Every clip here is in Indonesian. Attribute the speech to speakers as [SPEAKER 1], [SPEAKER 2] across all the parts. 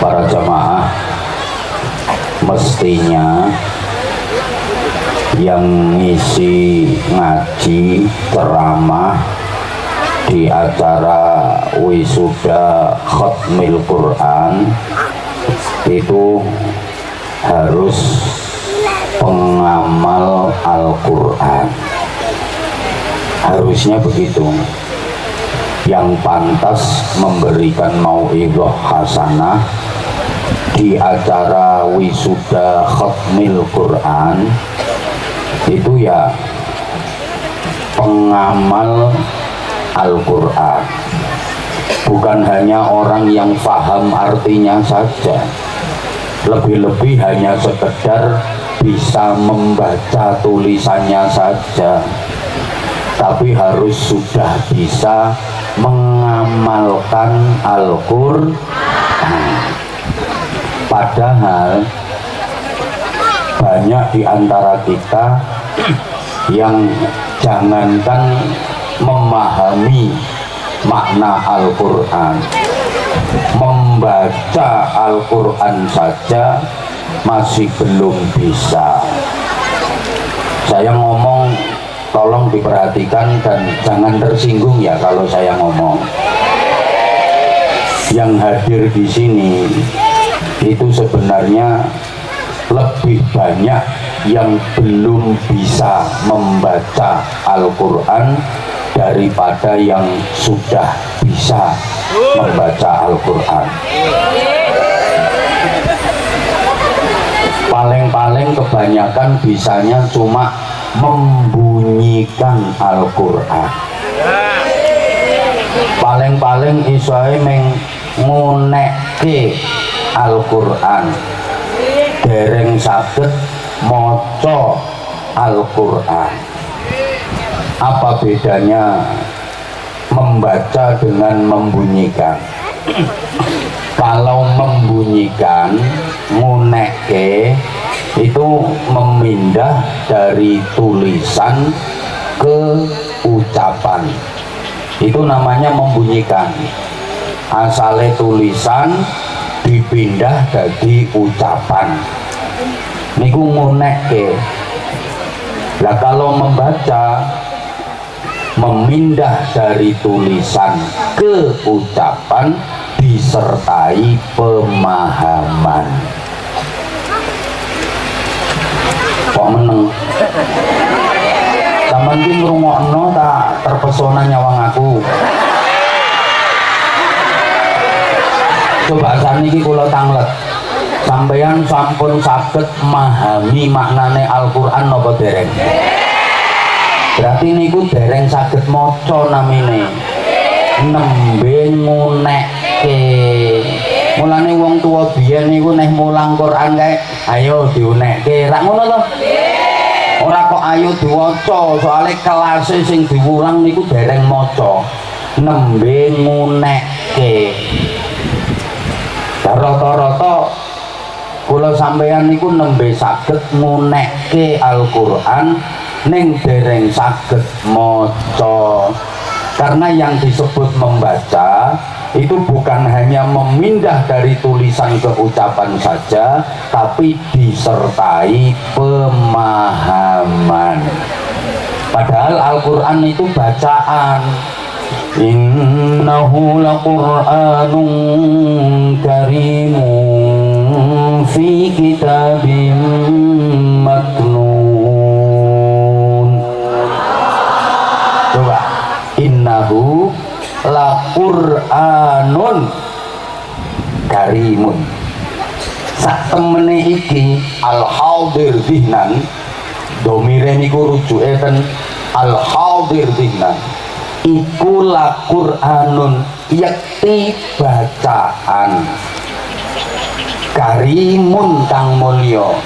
[SPEAKER 1] para jamaah, mestinya yang ngisi ngaji ceramah di acara wisuda khatmil Quran itu harus pengamal Al-Quran, harusnya begitu. Yang pantas memberikan mau'idhah hasanah di acara wisuda khatmil Quran itu ya pengamal Al-Quran, bukan hanya orang yang paham artinya saja, lebih-lebih hanya sekedar bisa membaca tulisannya saja, tapi harus sudah bisa mengamalkan Al-Quran. Padahal banyak di antara kita yang jangankan memahami makna Al-Quran, membaca Al-Quran saja masih belum bisa. Saya ngomong tolong diperhatikan dan jangan tersinggung ya kalau saya ngomong. Yang hadir di sini itu sebenarnya lebih banyak yang belum bisa membaca Al-Quran daripada yang sudah bisa membaca Al-Quran. Paling-paling kebanyakan bisanya cuma membunyikan Al-Quran, paling-paling isoe mengunekke Al-Quran, dereng saged maca Al-Quran. Apa bedanya membaca dengan membunyikan? Kalau membunyikan, ngunekke itu memindah dari tulisan ke ucapan, itu namanya membunyikan. Asale tulisan dipindah jadi ucapan, niku ngunekke. Lah kalau membaca, memindah dari tulisan ke ucapan disertai pemahaman. Kok meneng? Sampeyan iki ngrungokno tak terpesona nyawang aku. Coba saniki kula tanglet. Sampeyan sampun saged memahami maknane Al-Qur'an napa dereng? Berarti niku dereng saged maca namine. Nembe ngunekke. Mulane wong tua biyen niku neh mulang Quran kae, ayo diunekke. Ra ngono to? Ora kok ayo diwaca, soalnya kelase sing diwulang niku dereng maca. Nembe ngunekke. Rata-rata kula sampeyan niku nembe saged ngunekke Al-Qur'an ning dereng saged maca. Karena yang disebut membaca itu bukan hanya memindah dari tulisan ke ucapan saja, tapi disertai pemahaman. Padahal Al-Quran itu bacaan. Innahu laqur'anun karimun fi kitabim maknun. Coba, innahu laqur'anun karimun. Sak temene iki al-hadir dihnan, domire niku rujuke ten al-hadir dihnan. Iku laqur'anun, yakti bacaan, karimun kang mulya.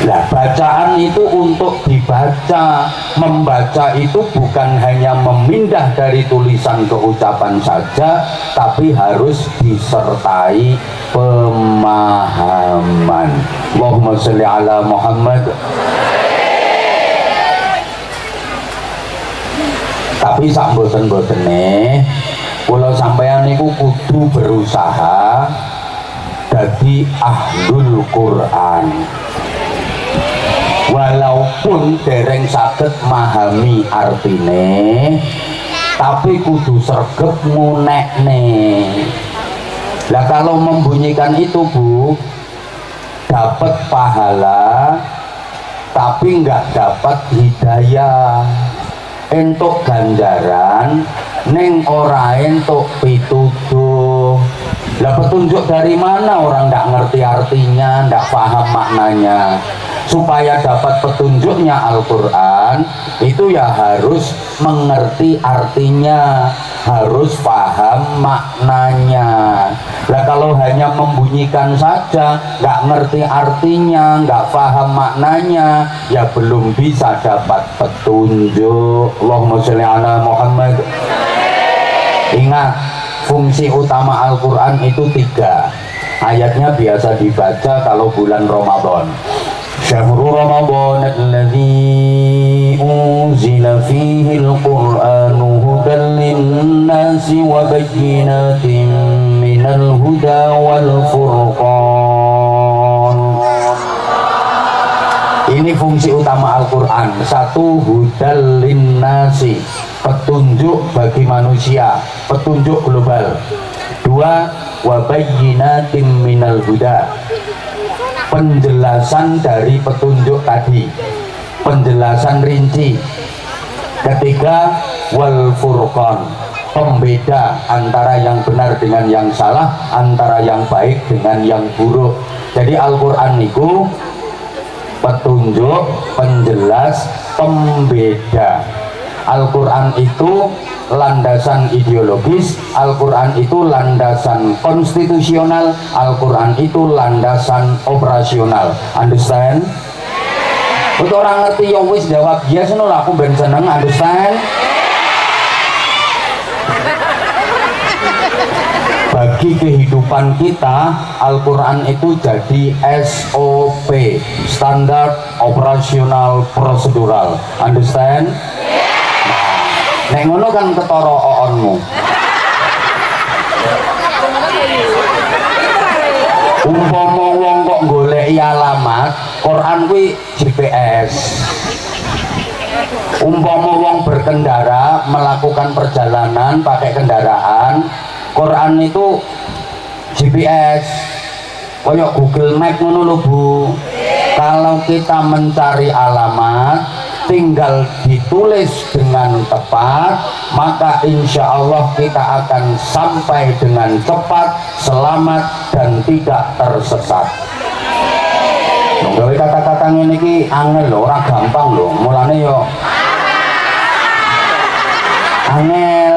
[SPEAKER 1] Nah, bacaan itu untuk dibaca. Membaca itu bukan hanya memindah dari tulisan ke ucapan saja, tapi harus disertai pemahaman. Allahumma sholli ala Muhammad. Tapi sak boten-botene Kula sampeyan niku kudu berusaha dadi ahlul Quran. Walaupun dereng saged memahami artine, tapi kudu sregep ngunekne. Lah kalau membunyikan itu Bu, dapat pahala tapi nggak dapat hidayah, entuk ganjaran neng ora entuk pituduh. Lah petunjuk dari mana orang nggak ngerti artinya, nggak paham maknanya. Supaya dapat petunjuknya Al-Quran itu ya harus mengerti artinya, harus paham maknanya. Lah kalau hanya membunyikan saja, nggak ngerti artinya, nggak paham maknanya, ya belum bisa dapat petunjuk. Allahumma sholli ala Muhammad. Ingat, fungsi utama Al-Quran itu 3. Ayatnya biasa dibaca kalau bulan Ramadan. Syahrul Ramadan alladzi unzila fihi al-Qur'anu hudan lin-nasi wa bayyinatin minal huda wal furqan. Ini fungsi utama Al-Quran. 1, hudan lin-nasi, petunjuk bagi manusia, petunjuk global. 2, wa bayyinatin minal huda, penjelasan dari petunjuk tadi, penjelasan rinci. 3, wal furqan, pembeda antara yang benar dengan yang salah, antara yang baik dengan yang buruk. Jadi Al-Quran niku petunjuk, penjelas, pembeda. Al-Quran itu landasan ideologis, Al-Quran itu landasan konstitusional, Al-Quran itu landasan operasional. Understand? Untuk orang ngerti ya wis jawab yes, no lah, aku ben seneng. Understand? Bagi kehidupan kita, Al-Quran itu jadi SOP, standar operasional prosedural. Understand? Nek ngono kan ketara oonmu. Umpama wong kok goleki alamat, Quran kuwi GPS. Umpama wong berkendara melakukan perjalanan pakai kendaraan, Quran itu GPS. Kayak Google Map ngono lho Bu. Kalau kita mencari alamat, tinggal ditulis dengan tepat, maka insya Allah kita akan sampai dengan cepat, selamat, dan tidak tersesat. Gawe kata-kata ngene iki angel lho, ora gampang lho. Mulane yo angel.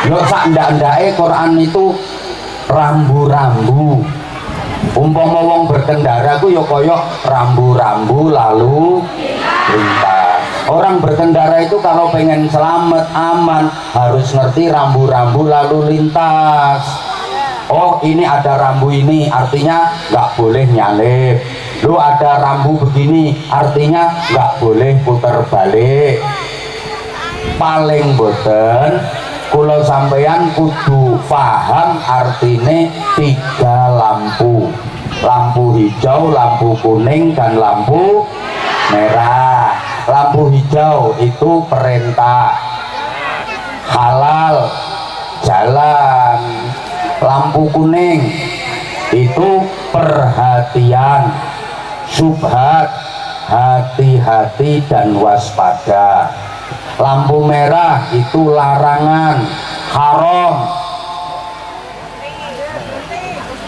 [SPEAKER 1] Yo sak ndak-ndake Quran itu rambu-rambu. Umpama wong berkendara ku ya kaya rambu-rambu lalu lintas. Orang berkendara itu kalau pengen selamat, aman, harus ngerti rambu-rambu lalu lintas. Oh, ini ada rambu ini, artinya nggak boleh nyalip. Lu ada rambu begini, artinya nggak boleh putar balik. Paling boten kula sampeyan kudu paham artine 3 lampu. Lampu hijau, lampu kuning, dan lampu merah. Lampu hijau itu perintah, halal, jalan. Lampu kuning itu perhatian, syubhat, hati-hati dan waspada. Lampu merah itu larangan, haram,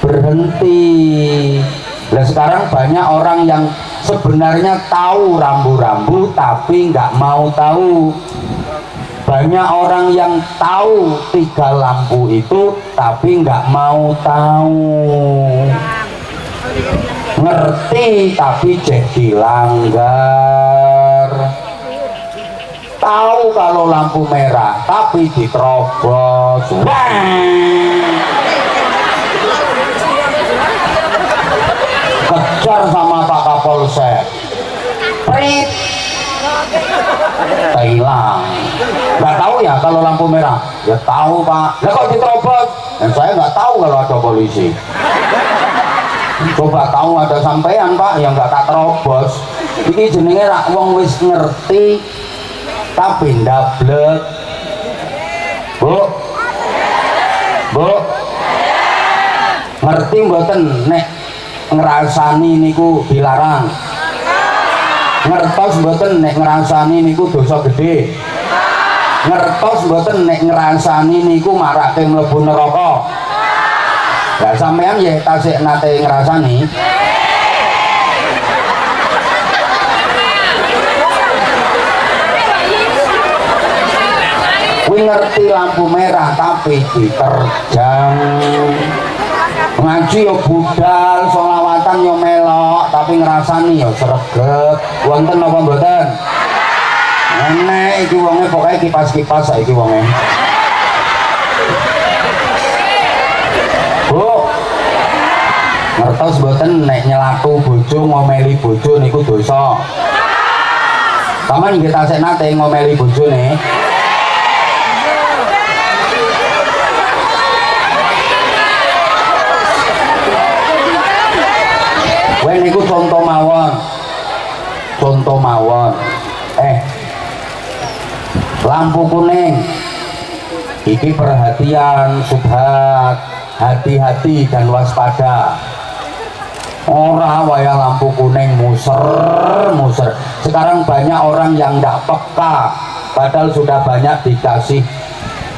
[SPEAKER 1] berhenti. Nah sekarang banyak orang yang sebenarnya tahu rambu-rambu tapi nggak mau tahu. Banyak orang yang tahu 3 lampu itu tapi nggak mau tahu. Ngerti tapi jadi langgar. Tahu kalau lampu merah tapi diterobos. Kejar sama Pak Kapolsek. Prit. hilang. Nggak tahu ya kalau lampu merah? Ya tahu Pak. Lah kok diterobos? Dan saya nggak tahu kalau ada polisi. Coba tahu ada sampean Pak yang nggak tak terobos. Iki jenenge rak wong wis ngerti tapi ndablek. Bu, Bu, ngerti mboten nek ngrasani niku dilarang? Ngertos mboten nek ngrasani niku dosa gede? Ngertos mboten nek ngrasani niku marake mlebu neraka? Lah sampean ya tasik nate ngrasani. Kuwi ngerti lampu merah tapi diterjang. Ngaji yo budal, sholawatan yo melok, tapi ngrasani yo sregep. Wonten apa mboten? Enek iki wonge pokoke kipas-kipas saiki wonge. Bu, ngertos mboten nek nyelatu bojo ngomeli bojo niku dosa? Taman kita sik nate ngomeli bojone. Weh niku contoh mawon. Contoh mawon. Lampu kuning. Iki perhatian, subhat, hati-hati dan waspada. Ora waya lampu kuning muser. Sekarang banyak orang yang ndak peka, padahal sudah banyak dikasih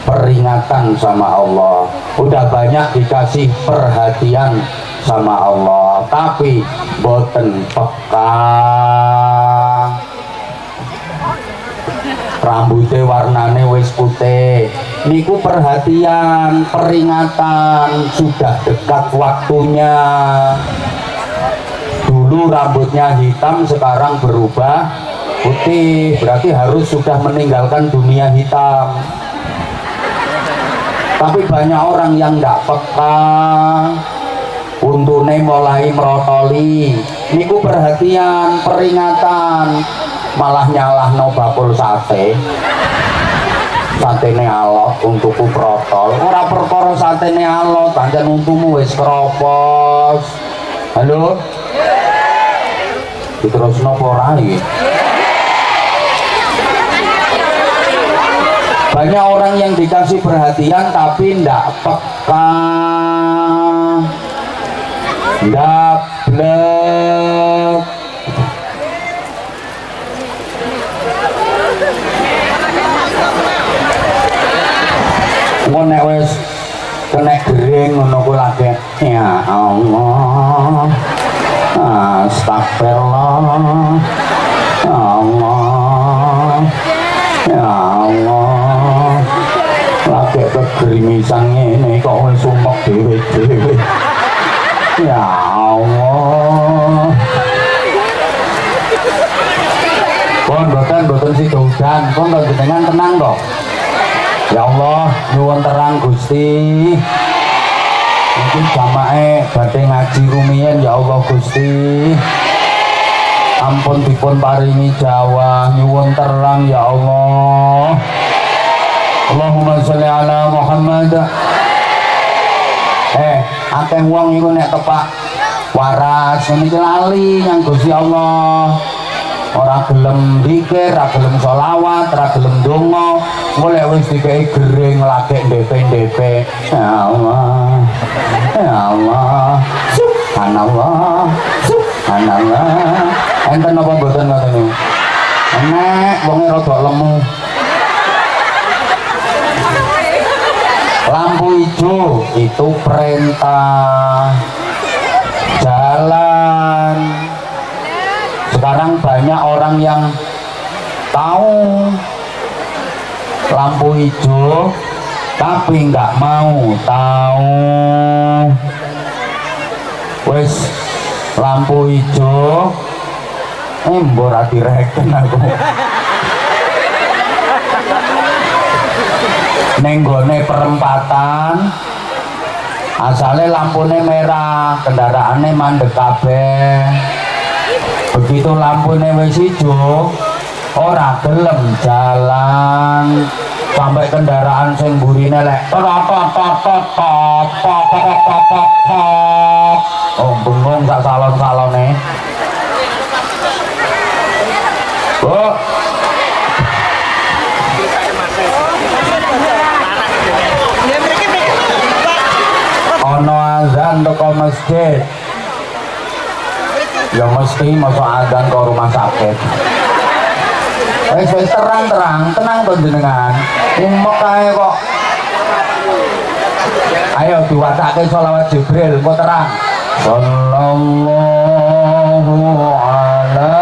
[SPEAKER 1] peringatan sama Allah, udah banyak dikasih perhatian sama Allah, tapi boten peka. Rambutnya warnane wis putih, niku perhatian, peringatan, sudah dekat waktunya. Dulu rambutnya hitam, sekarang berubah putih, berarti harus sudah meninggalkan dunia hitam. Tapi banyak orang yang nggak peka, untune mulai merotoli, niku perhatian, peringatan, malah nyalahno bakul satene alot untukku protol. Ora perkara satene alot, pancen untumu wis keropos. Halo, diterusno apa ora iki? Banyak orang yang dikasih perhatian tapi ndak peka, ndablek. Nek wis kena gering ngono ku lagi, ya Allah, astagfirullah, ya Allah, ya Allah, lagi kegerimisan ngene kok wis sumek dhewe-dhewe, ya Allah. Pun boten sida udan, pun jenengan tenang kok. Ya Allah, nyuwun terang Gusti. Mungkin jamaah badhe ngaji rumiyin ya Allah Gusti. Ampun dipun paringi jawah, nyuwun terang ya Allah. Allahumma sholli ala Muhammad. Akeh wong iku nek tepak waras niki lali nyang Gusti Allah. Ora gelem zikir, ora gelem sholawat, ora gelem donga, mulai wis dikei gering lagi ndep-ndep. Ya Allah, ya Allah, subhanallah, subhanallah. Enten napa mboten ngoten niku? Enek wonge rada lemu. Lampu hijau itu perintah jalan. Sekarang banyak orang yang tahu lampu hijau tapi nggak mau tahu. Wes lampu hijau mbok ra direken aku. Ning gone perempatan asale lampune merah, kendaraane mandek kabeh. Begitu lampunya wis hijau, ora gelem jalan sampai kendaraan sing burine lek oh bengong sak salon-salone Bu ono azan toko masjid ya mesti masuk azan ke rumah sakit wis terang-terang tenang to jenengan umek ae kok ayo diwacake sholawat Jibril kok terang sallallahu ala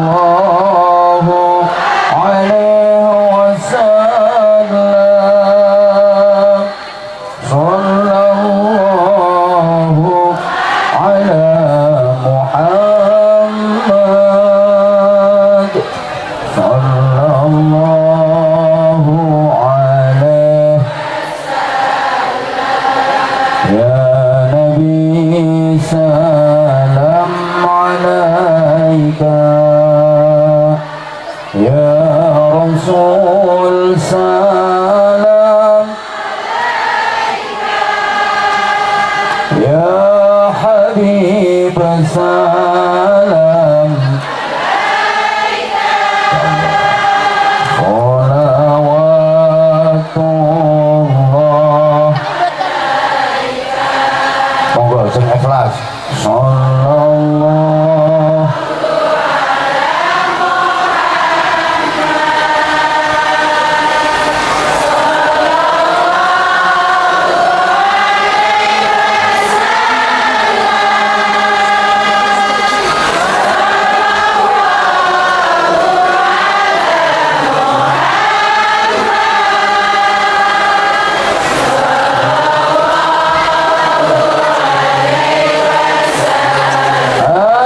[SPEAKER 1] sallallahu alaihi wasallam sallallahu ala Muhammad sallallahu alaihi ya Nabi salam alaika ya Rasul salam ya Habib salam salawatullah monggo sing ikhlas sallallahu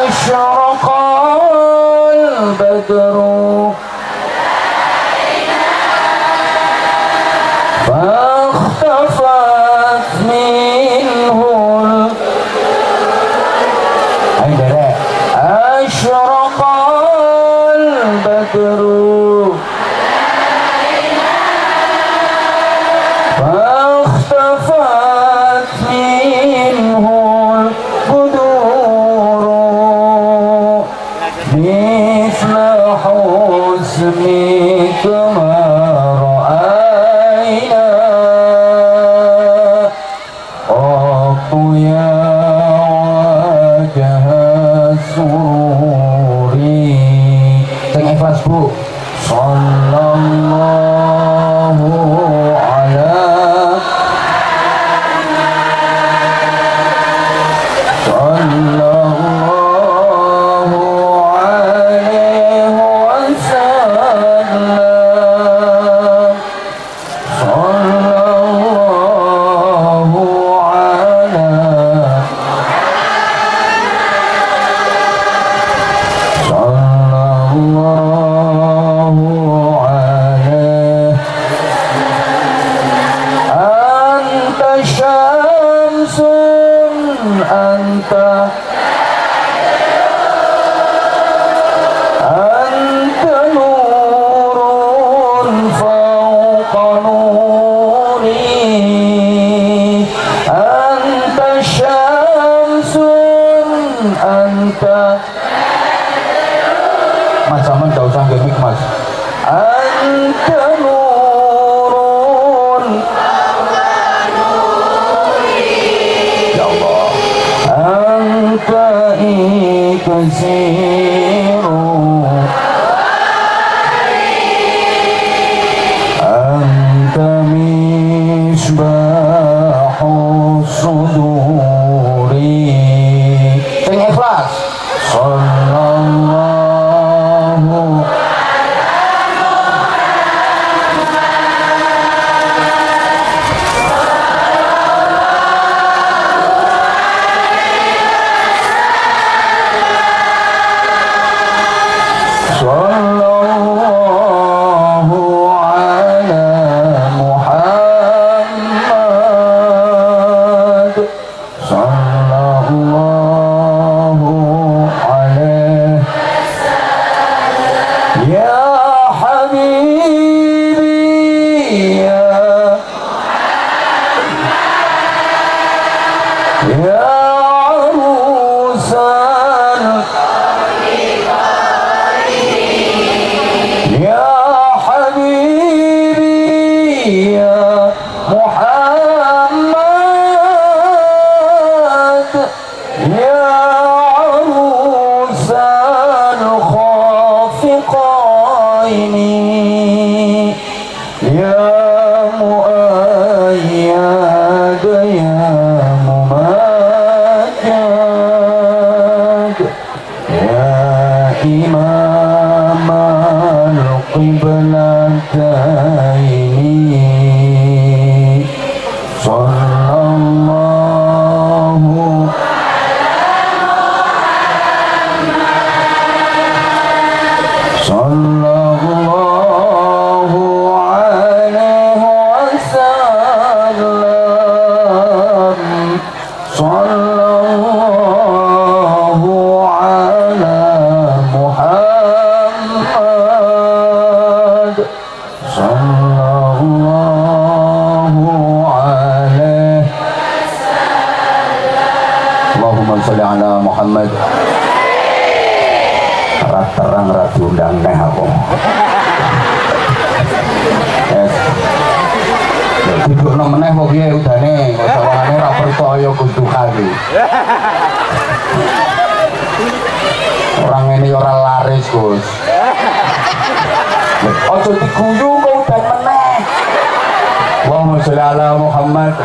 [SPEAKER 1] أشرق البدر فاختفت منه أشرق البدر فاختفت منه البدور مثل حسنك ما رأينا قط يا وجه السرور sing ikhlas Bu sallallahu ala sallallahu alaihi wasallam sallallahu ala sallallahu alaihi anta syamsun anta anta nurun fawqa nuri anta syamsun anta Mas Saman gak usah gemik Mas anta nurun ya Allah anta ikasiru anta misbahu suduri sing ikhlas sallallahu ya habibi ya arusan ya habibi ya Muhammad ya arusan khafiqaini ya muayyad ya mumajjad ya imam al-qiblataini sallallahu sallallahu alaihi wasallam sallallahu ala Muhammad sallallahu alaihi Allahumma sholli ala Muhammad. Terang diundang neh aku. Yes. Duduk meneh kok piye udane, sawangane ora percaya kudu kali. Orang ini ora laris, Gus. Ojo diguyu kok udan meneh. Allahumma sholli ala Muhammad.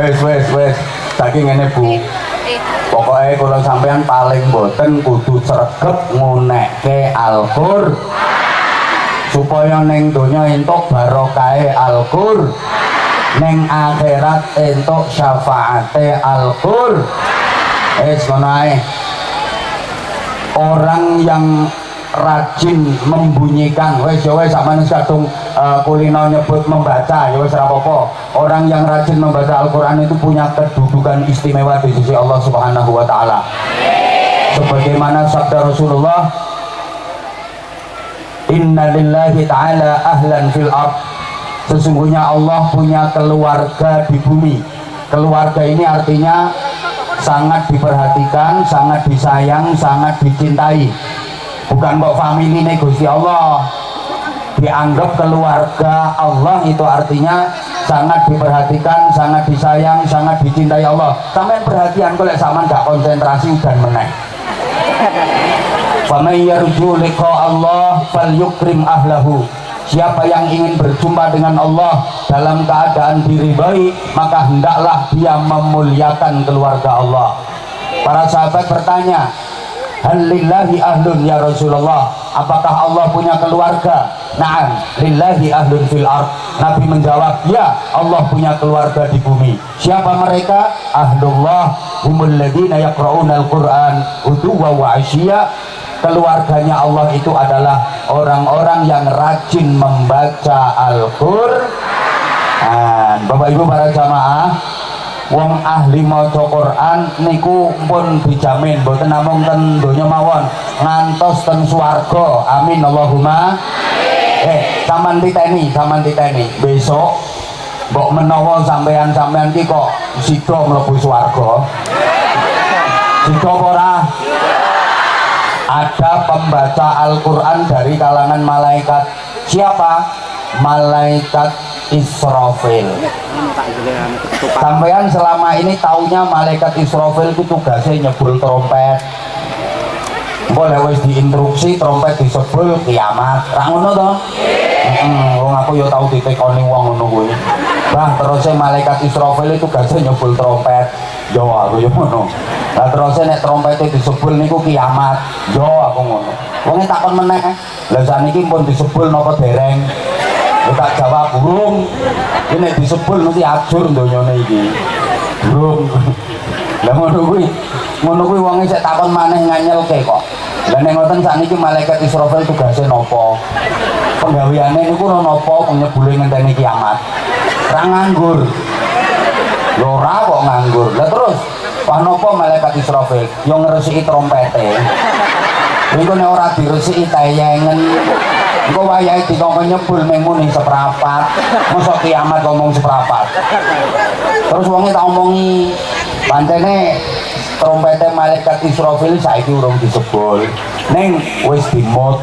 [SPEAKER 1] Wes. Saking ngene, Bu. Pokoknya kalau sampean paling boten kudu sregep ngunekke Al-Qur'an supaya neng donya entuk barokahe Al-Qur'an, neng akhirat entuk syafaate Al-Qur'an. Ngono ae. Orang yang rajin membunyikan wes sampeyan kadung kulino nyebut membaca ya wis ora apa-apa. Orang yang rajin membaca Al-Qur'an itu punya kedudukan istimewa di sisi Allah Subhanahu wa taala. Sebagaimana sabda Rasulullah, "Inna lillahi ta'ala ahlan fil ard." Sesungguhnya Allah punya keluarga di bumi. Keluarga ini artinya sangat diperhatikan, sangat disayang, sangat dicintai. Bukan kok family nih Gusti Allah, dianggap keluarga Allah itu artinya sangat diperhatikan, sangat disayang, sangat dicintai Allah. Sampai perhatian kalau sama gak konsentrasi dan meneh. Faman yarju liqa Allah falyukrim ahlahu. Siapa yang ingin berjumpa dengan Allah dalam keadaan diridhai, maka hendaklah dia memuliakan keluarga Allah. Para sahabat bertanya, hal lillahi ahlun ya Rasulullah, apakah Allah punya keluarga? Na'am, lillahi ahlun fil ard. Nabi menjawab, ya, Allah punya keluarga di bumi. Siapa mereka? Ahlullah humul ladina yaqra'una al-Qur'an uduwa wa asyiya. Keluarganya Allah itu adalah orang-orang yang rajin membaca Al-Qur'an. Bapak Ibu para jamaah, wong ahli maca Quran niku pun dijamin mboten namung ten donya mawon, ngantos ten swarga. Amin Allahumma. Sampean titeni besok mbok menawa sampean ki kok sida mlebu swarga. Sida apa ora? Ada pembaca Al-Qur'an dari kalangan malaikat. Siapa? Malaikat Israfil. Sampean selama ini taunya malaikat Israfil itu tugasnya nyebul trompet. Boleh wis diinstruksi trompet disebul kiamat. Ra ngono to? Wong aku ya tau ditekoni wong ngono kuwi. Bang, terusnya malaikat Israfil itu tugasnya nyebul trompet. Yo aku yo ngono. Lah terusnya nek trompete disebul niku kiamat. Yo aku ngono. Wonge takon meneh. Lah saniki pun disebul napa dereng? Ya tak jawab burung. Ini disebul mesti ajur donyane iki. Burung. Lah ngono kuwi wonge sik takon maneh nganyelke kok. Lah nek ngoten sakniki malaikat Israfil tugasnya napa? Penggaweane niku napa nyebule ngenteni kiamat. Ra nganggur. Lho ora kok nganggur. Lah terus Panopo malaikat Israfil yang ngresiki trompete. Iku nek ora diresiki tayengen. Engko wayahe dikongkon nyebul ming muni seprapat. Mosok kiamat ngomong seprapat. Terus wonge tak omongi pancene trompete malaikat Israfil saiki urung disebul. Ning wis dimut.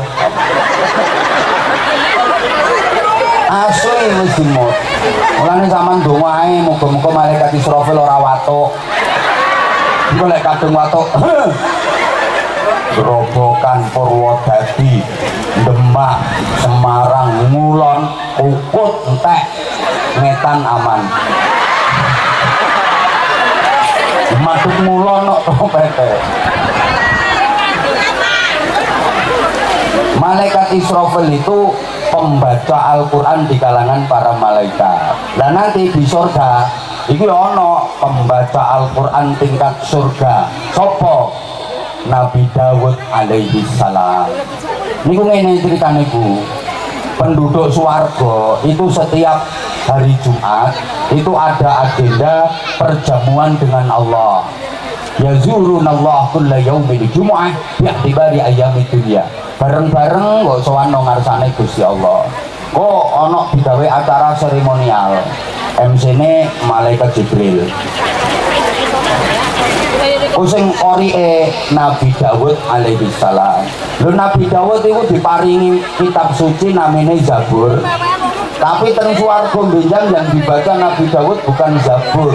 [SPEAKER 1] Asli wis dimut. Mulane sampean donga ae muga-muga malaikat Israfil ora watuk. Engko lek kadung watuk Gerobokan, Purwodadi, Demak, Semarang, Ngulon, Ukut, entek, Ngetan aman. Masuk Ngulon kok trompete. Malaikat Israfil itu pembaca Al-Quran di kalangan para malaikat. Dan nanti di surga iki ono pembaca Al-Quran tingkat surga. Sopo? Nabi Dawud alaihi salam. Niku ngene ceritane Bu. Penduduk swarga itu setiap hari Jumat itu ada agenda perjamuan dengan Allah. Yazurunallah kulla yaumil jumu'ah bi'tibari ayyamid dunya. Bareng-bareng kok sowan nang ngarsane Gusti Allah. Kok ana digawe acara seremonial. MC-ne malaikat Jibril. Sing qori'e Nabi Dawud alaihi salam. Lho Nabi Dawud itu diparingi kitab suci namanya Zabur. Tapi teng swarga benjang yang dibaca Nabi Dawud bukan Zabur,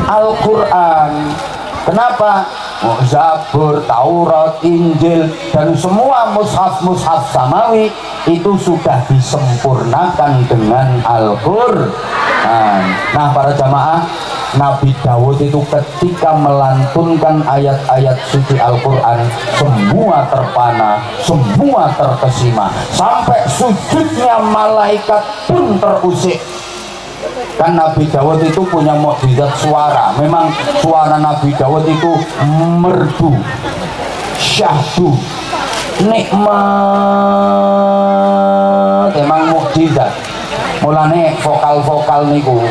[SPEAKER 1] Al-Qur'an. Kenapa? Zabur, Taurat, Injil dan semua mushaf-mushaf samawi itu sudah disempurnakan dengan Al-Qur'an. Nah, para jamaah, Nabi Dawud itu ketika melantunkan ayat-ayat suci Al-Quran semua terpana, semua terkesima, sampai sujudnya malaikat pun terusik. Kan Nabi Dawud itu punya mukjizat suara. Memang suara Nabi Dawud itu merdu, syahdu, nikmat, emang mukjizat. Mulane vokal-vokal niku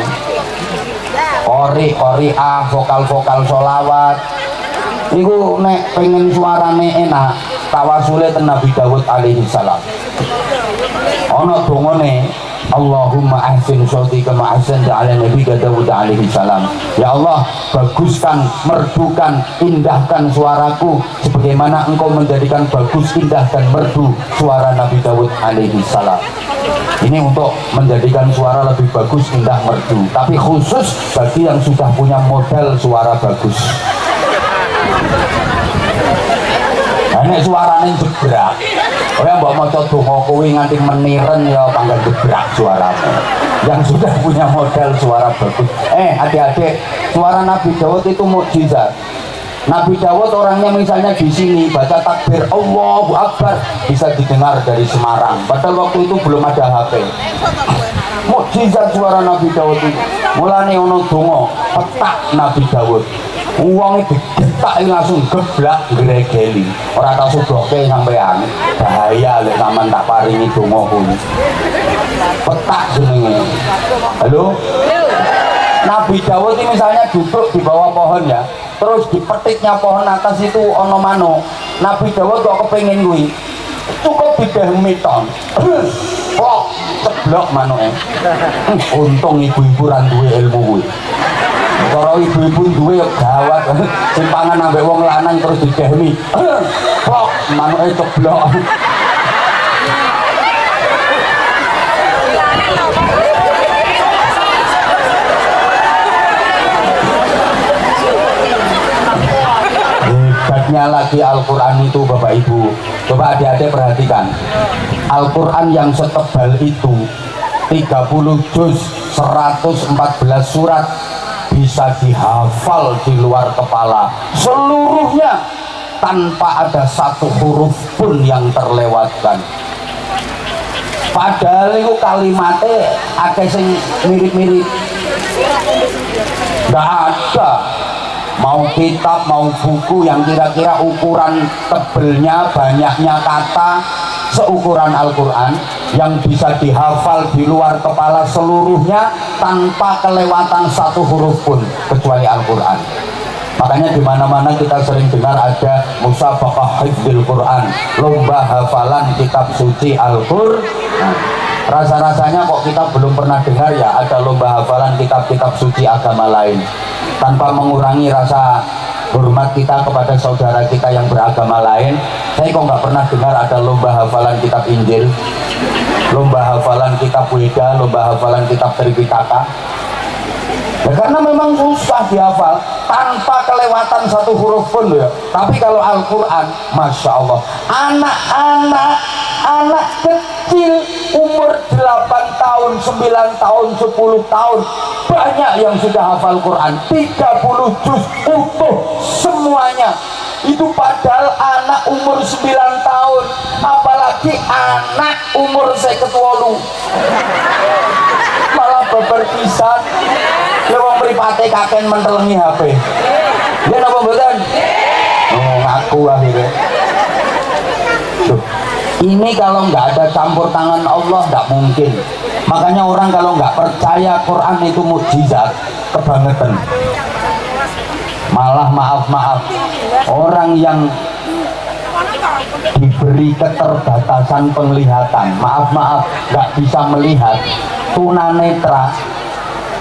[SPEAKER 1] Qori-ah, vokal-vokal sholawat niku nek pengen suarane enak tawasule ten Nabi Dawud alaihi salam. Ana dongane Allahumma ahsin sholti kama ahsanta ala nabi Dawud alaihi salam. Ya Allah, baguskan, merdukan, indahkan suaraku sebagaimana engkau menjadikan bagus, indah dan merdu suara Nabi Dawud alaihi salam. Ini untuk menjadikan suara lebih bagus, indah, merdu. Tapi khusus bagi yang sudah punya model suara bagus. Nah, ini suaranya jebrak. Orang mbak maca donga kuwi nganti meniren ya pangkat jebrak suaramu. Yang sudah punya model suara bagus. Adik-adik, suara Nabi Dawud itu mukjizat. Nabi Dawud orangnya misalnya di sini baca takbir Allahu Akbar bisa didengar dari Semarang. Padahal waktu itu belum ada HP. Mukjizat suara Nabi Dawud itu. Mulane ono donga petak Nabi Dawud. Uang itu getak langsung geblak gregeli. Ora tau sudoke sampean. Bahaya lek sampean tak paringi donga kuwi. Petak jenenge. Halo? Nabi Dawud ini misalnya duduk di bawah pohon ya. Terus dipetiknya pohon atas itu ono mano. Nabi Dawud kok kepengen gue cukup bidah miton. Kok ceblok manoke. Untung ibu-ibu ra duwe ilmu kuwi. Cara ibu-ibu duwe gawat. Simpangan ambek wong lanang terus didehmi. Kok manoke ceblok. Hebatnya lagi Al-Quran itu Bapak Ibu. Coba adik-adik perhatikan. Al-Quran yang setebal itu 30 juz 114 surat bisa dihafal di luar kepala seluruhnya tanpa ada satu huruf pun yang terlewatkan. Padahal itu kalimatnya akeh sing mirip-mirip. Nggak ada. Mau kitab, mau buku yang kira-kira ukuran tebelnya, banyaknya kata seukuran Al-Quran yang bisa dihafal di luar kepala seluruhnya tanpa kelewatan satu huruf pun kecuali Al-Quran. Makanya di mana-mana kita sering dengar ada musabaqah hifdzil Quran, lomba hafalan kitab suci Al-Qur'an. Rasa-rasanya kok kita belum pernah dengar ya ada lomba hafalan kitab-kitab suci agama lain. Tanpa mengurangi rasa hormat kita kepada saudara kita yang beragama lain, saya kok nggak pernah dengar ada lomba hafalan kitab Injil, lomba hafalan kitab Weda, lomba hafalan kitab Tripitaka. Ya, karena memang susah dihafal tanpa kelewatan satu huruf pun ya. Tapi kalau Al-Quran, Masya Allah, anak kecil umur 8 tahun, 9 tahun, 10 tahun banyak yang sudah hafal Quran 30 juz utuh semuanya. Itu padahal anak umur 9 tahun, apalagi anak umur 58 malah berpisah. Ya wong mripate kaken mentelengi HP. Ya napa mboten? Oh, ngaku akhirnya. Tuh. Ini kalau nggak ada campur tangan Allah nggak mungkin. Makanya orang kalau nggak percaya Quran itu mukjizat, kebangetan. Malah maaf orang yang diberi keterbatasan penglihatan, maaf nggak bisa melihat, tunanetra,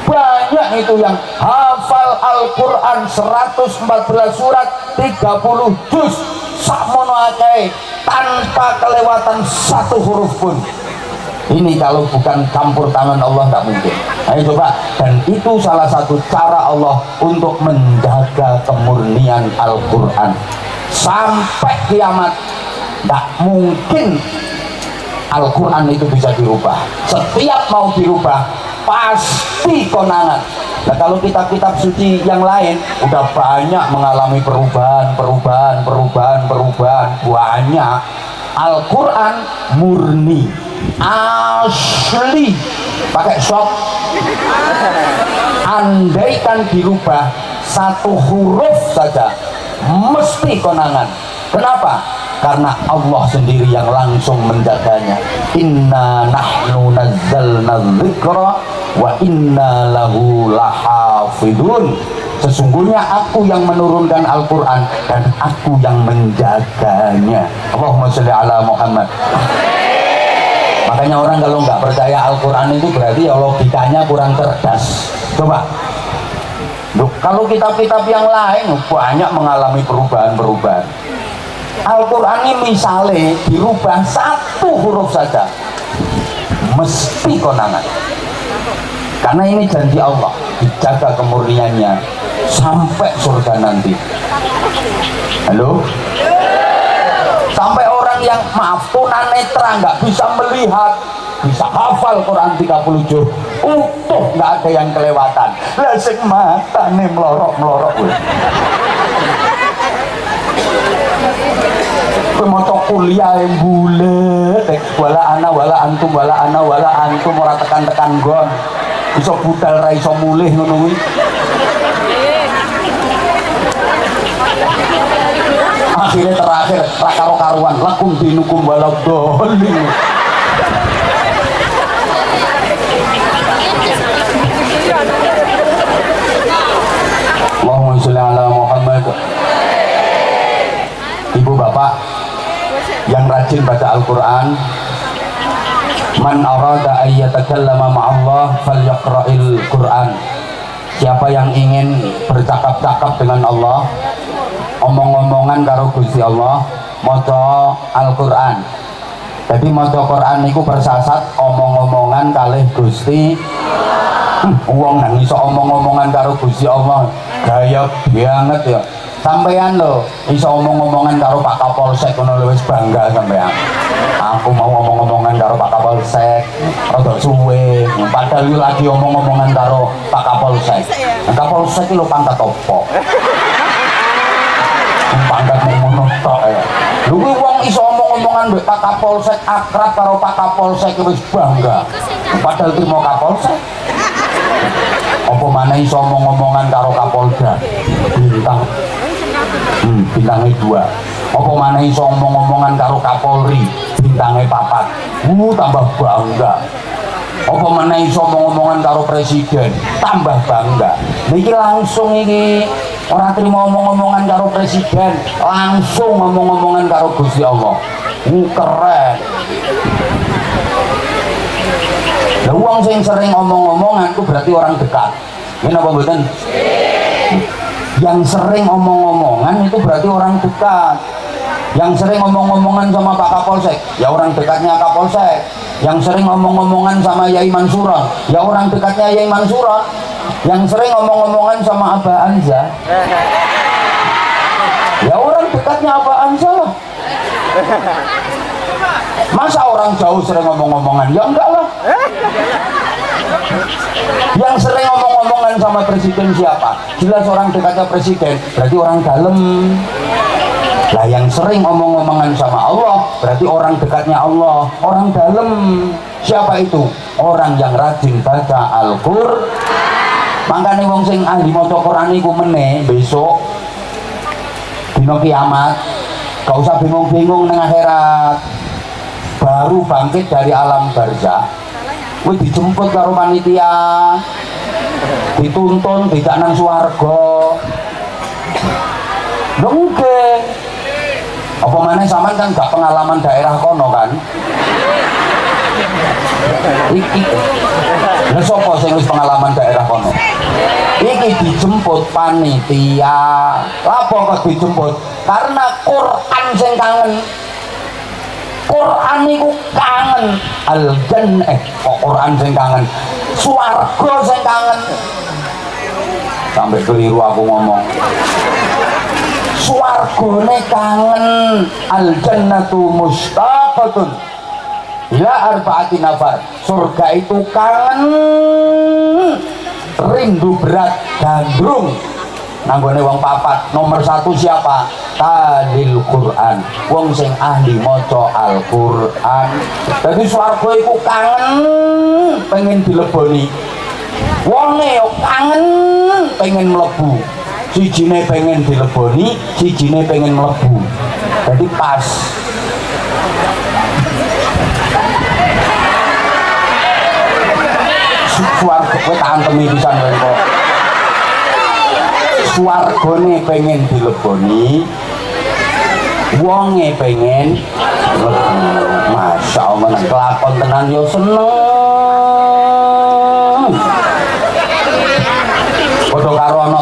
[SPEAKER 1] banyak itu yang hafal Al-Quran 114 surat 30 juz sakmono akeh tanpa kelewatan satu huruf pun. Ini kalau bukan campur tangan Allah nggak mungkin. Ayo coba. Dan itu salah satu cara Allah untuk menjaga kemurnian Al-Quran sampai kiamat. Nggak mungkin Al-Quran itu bisa dirubah. Setiap mau dirubah pasti konangan. Nah kalau kitab-kitab suci yang lain udah banyak mengalami perubahan banyak. Al-Quran murni asli pakai sok. Andaikan dirubah satu huruf saja mesti konangan. Kenapa? Karena Allah sendiri yang langsung menjaganya. Inna nahnu nazzalna dzikra wa inna lahu lahafidun. Sesungguhnya aku yang menurunkan Al-Quran dan aku yang menjaganya. Allahumma sholli ala Muhammad. Makanya orang kalau nggak percaya Al-Quran itu berarti ya logikanya kurang cerdas. Coba loh, kalau kitab-kitab yang lain banyak mengalami perubahan. Al-Quran ini misalnya dirubah satu huruf saja mesti konangan. Karena ini janji Allah, dijaga kemurniannya sampai surga nanti. Halo? Sampai orang yang maaf tunanetra nggak bisa melihat bisa hafal Quran 30 juz utuh, nggak ada yang kelewatan. Lah sing matane melorok pemotok kuliah yang bulet wala antum ora tekan gon iso budal ra iso mulih ngono kuwi. Akhirnya terakhir ra karo-karuan lakum dinukum waladhdallin. Allahumma sholli ala Muhammad. Ibu bapak yang rajin baca Al-Quran, man arada ayyatakallama ma'allah falyaqra'il Quran. Siapa yang ingin bercakap-cakap dengan Allah, omong-omongan karo Gusti Allah, maca Al-Quran. Jadi maca Quran niku bersasat omong-omongan kalih Gusti. Wong nang iso omong-omongan karo Gusti Allah gaya banget ya. Sampeyan lho iso omong-omongan karo Pak Kapolsek ngono lho wis bangga sampeyan. Aku mau omong-omongan karo Pak Kapolsek rada suwe, padahal lagi omong-omongan karo Pak Kapolsek. Kapolsek lho pangkat opo? Pangkat ngono tok ya. Lho kuwi wong iso omong-omongan mbek Pak Kapolsek, akrab karo Pak Kapolsek wis bangga. Padahal trimo Kapolsek. Apa mana iso omong-omongan karo Kapolda bintang bintangnya 2. Apa mana iso omong-omongan karo Kapolri bintangnya 4. Tambah bangga. Apa mana iso omong-omongan karo Presiden tambah bangga. Niki langsung iki Ora terima omong-omongan karo presiden, langsung ngomong-omongan karo Gusti Allah. Keren. Lah wong sing sering omong-omongan itu berarti orang dekat. Ini apa mboten? Yang sering omong-omongan itu berarti orang dekat. Yang sering omong-omongan sama Pak Kapolsek, ya orang dekatnya Kapolsek. Yang sering omong-omongan sama Yai Mansuron, ya orang dekatnya Yai Mansuron. Yang sering omong-omongan sama Abah Anza, ya orang dekatnya Abah Anza lah. Masa orang jauh sering omong-omongan? Ya enggak lah. Yang sering omong-omongan sama presiden siapa? Jelas orang dekatnya presiden, berarti orang dalam. Lah yang sering omong-omongan sama Allah berarti orang dekatnya Allah, orang dalam. Siapa itu? Orang yang rajin baca Al-Qur'an. Makanya wong sing ahli maca Quran iku meneh besok dina kiamat gak usah bingung-bingung nang akhirat. Baru bangkit dari alam barzah wis dijemput karo panitia, dituntun tidak nang swarga. Lho nggih. Apa maneh sampean kan gak pengalaman daerah kono kan? Iki lha sapa sing wis pengalaman daerah kono? Iki dijemput panitia. Lapo kok dijemput? Karena Quran sing kangen. Quran iku kangen. Al-jannah kok Quran sing kangen. Swarga sing kangen. Sampai keliru aku ngomong. Swargane kangen. Al-jannatu mustaqatun ila arba'ati nafar. Surga itu kangen, rindu berat gandrung nanggone wong papat. Nomor satu siapa? Talil Quran, wong sing ahli maca Al-Quran. Jadi swarga iku kangen pengen dileboni, wonge yo kangen pengen mlebu. Sijine pengen dileboni, sijine pengen mlebu. Jadi pas. Swarga kowe tak antemi pisan kok. Swargane pengen dileboni, wonge pengen mlebu. Masya Allah, nek kelakon tenan yo seneng. Padha karo ana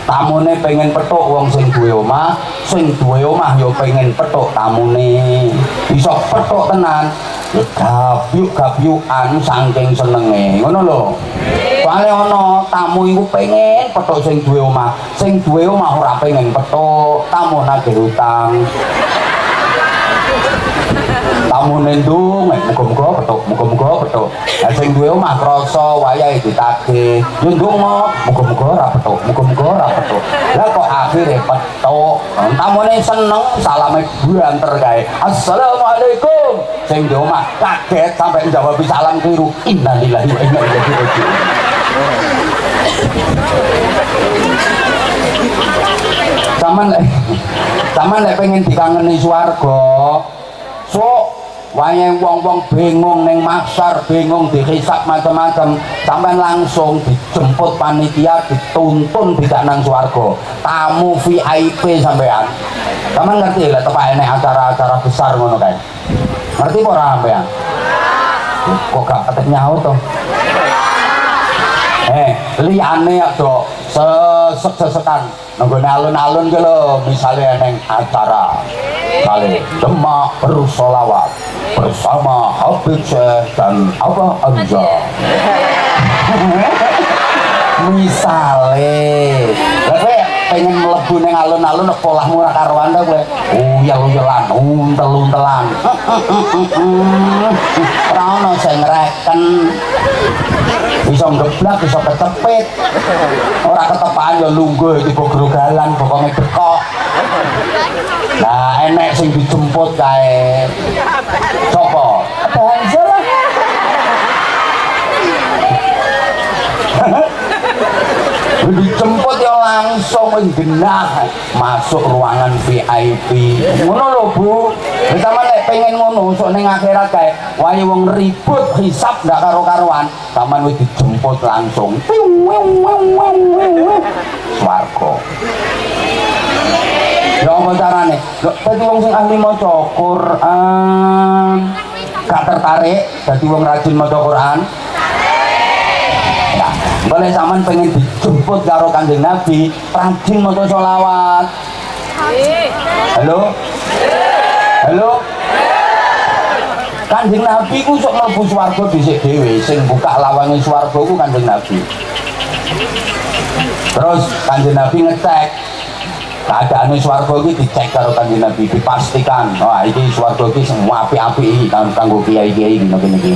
[SPEAKER 1] tamune pengen petuk wong sing duwe omah, sing duwe omah yo pengen petuk tamune. Iso petuk tenan. Gabyuk-gabyukan saking senenge, ngono lho. Soale ana tamu iku pengen petuk sing duwe omah ora pengen petuk, tamu nagih utang. Tamu nendung, muga-muga petuk. Lah sing duwe omah krasa wayahe ditagih, yo ndonga, muga-muga ora petuk. Lah kok akhire petuk. Tamune seneng, salame banter kae. Assalamualaikum. Sing duwe omah kaget sampai njawab salam keliru. Innalillahi wa inna ilaihi raji'un. Taman lek pengen dikangeni swarga. Sok wayang wong-wong bingung ning mahsyar, bingung dihisab macam-macam, sampean langsung dijemput panitia, dituntun tidak nang swarga. Tamu VIP sampean. Sampean ngerti lah tepak enek acara-acara besar ngono kae. Ngerti apa ora sampean? Kok gak ketek nyaut to? Liyane do sesek-sesekan nggone alun-alun ki lho, misale eneng acara kali Demak bersolawat bersama Habib Syekh dan Abah Anza. Misale kowe pengen mlebu ning alun-alun polahmu ora karuan to kowe. Uyel-uyelan, untel-untelan. Ora ono sing ngreken. Bisa ngeblak, bisa kecepit. Ora ketepaan ya lungguh tiba grogalan pokoke dekok. Nah, enek sing dijemput kae. Sopo? Banjur lah. Dijemput ya langsung genah masuk ruangan VIP. Ngono lho Bu. Sama nek pengen ngono sok ning akhirat kae, wae wong ribut hisab ndak karo-karuan, sampean wis dijemput langsung. Swarga. Ya apa carane? Dadi wong sing ahli maca Quran gak tertarik dadi wong rajin maca Quran. Nah, boleh sampean pengen dijemput karo Kanjeng Nabi, rajin maca selawat. Halo? Halo? Kanjeng Nabi ku sok mlebu swarga dhisik dhewe, sing buka lawange swarga ku Kanjeng Nabi. Terus Kanjeng Nabi ngecek keadaan swarga iki, dicek karo Kanjeng Nabi, dipastikan wah iki swarga iki semua apik-apik iki kanggo kiai-kiai ngene iki.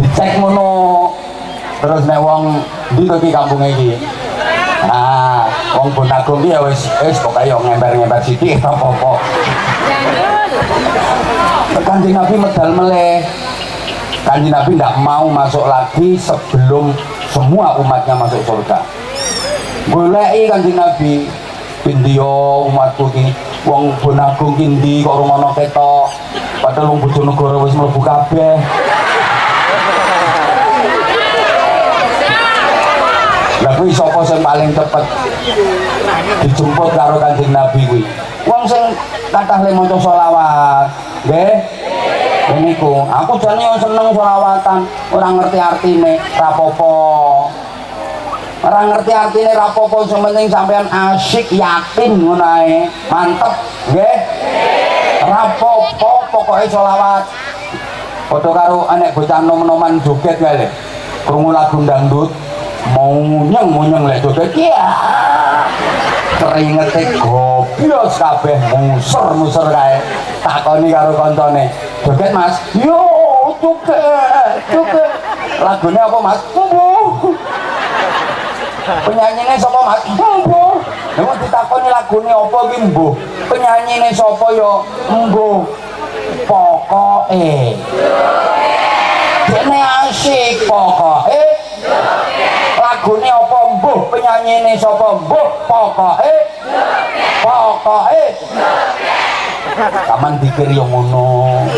[SPEAKER 1] Dicek ngono. Terus nek wong ndi to iki kampunge iki? Nah, wong Bonagung iki ya wis pokoke yo ngemper-ngemper sithik apa-apa. Kanjeng Nabi medal meleh. Kanjeng Nabi tidak mau masuk lagi sebelum semua umatnya masuk surga. Goleki Kanjeng Nabi, pindio umatku ki, wong Bonagung ki ndi kok rungono ketok, padahal wong Bojonegoro wis mlebu kabeh. Lah kuwi sapa sing paling cepet dijemput karo Kanjeng Nabi kuwi? Wong sing kathah le maca selawat, nggih. Niku, aku jane seneng selawatan, ora ngerti artine, rapopo. Ora ngerti artine rapopo, sing penting sampean asyik yakin ngono ae. Mantep, nggih. Rapopo pokoke selawat. Padha karo anek bocah nom-noman joget kae lho. Krungu lagu dangdut, monyeng lek joget. Iya. Keringete gobios kabeh, muser kae. Takoni karo kancane, joget Mas? Yo, joget. Lagune apa Mas? Mbuh. Penyanyine sapa Mas? Mbuh. Lha ditakoni lagune apa iki mbuh? Penyanyine sapa ya? Mbuh. Pokoke. Dene asik pokoke. Lagune apa mbuh? Penyanyine sapa mbuh? Pokoke. Kaman dikir yang ngono.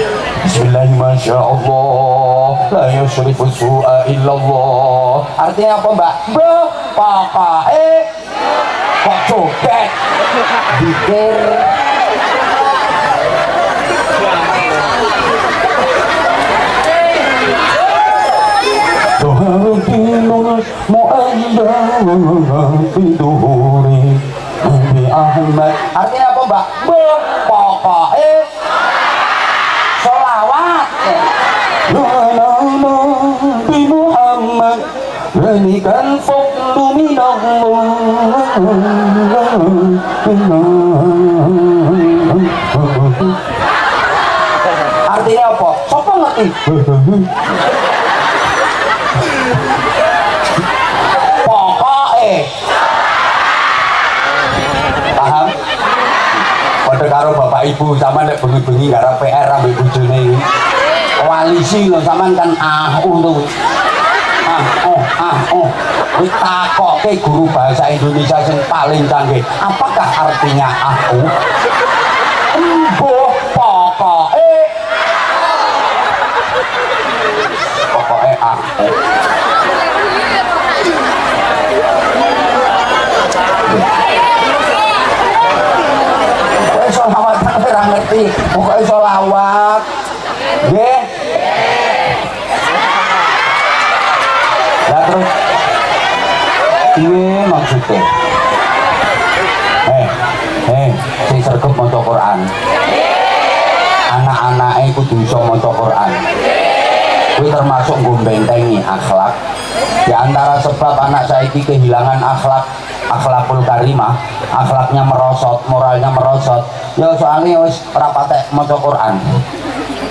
[SPEAKER 1] Bismillahirrahmanirrahim. La yusrifu su'a illallah. Artinya apa Mbak? Mbah, pokoke kok joget dikir. Tuhanul mu'ayyan biduhuri Nabi Ahmad. Artinya apa Mbak? Pokoke selawat Nabi Muhammad Ranikan fadlu minallah. Artinya apa? Sopo ngerti? Pokoke paham? Pada karo bapak ibu sama nek bengi-bengi garap PR ambek bojone iki. Koalisi lho sampean kan tuh. Wis takoke guru bahasa Indonesia sing paling canggih. Apakah artinya aku? Mbuh pokoke. Pokoke aku. Solawat ora ngerti, pokoke solawat. Nggih. Lah terus piye maksudnya? Sing sregep maca Quran. Anak-anake kudu iso maca Quran. Kuwi termasuk nggo bentengi akhlak. Di antara sebab anak saiki kehilangan akhlakul karimah, akhlaknya merosot, moralnya merosot. Ya soalnya wis ora patek maca Quran.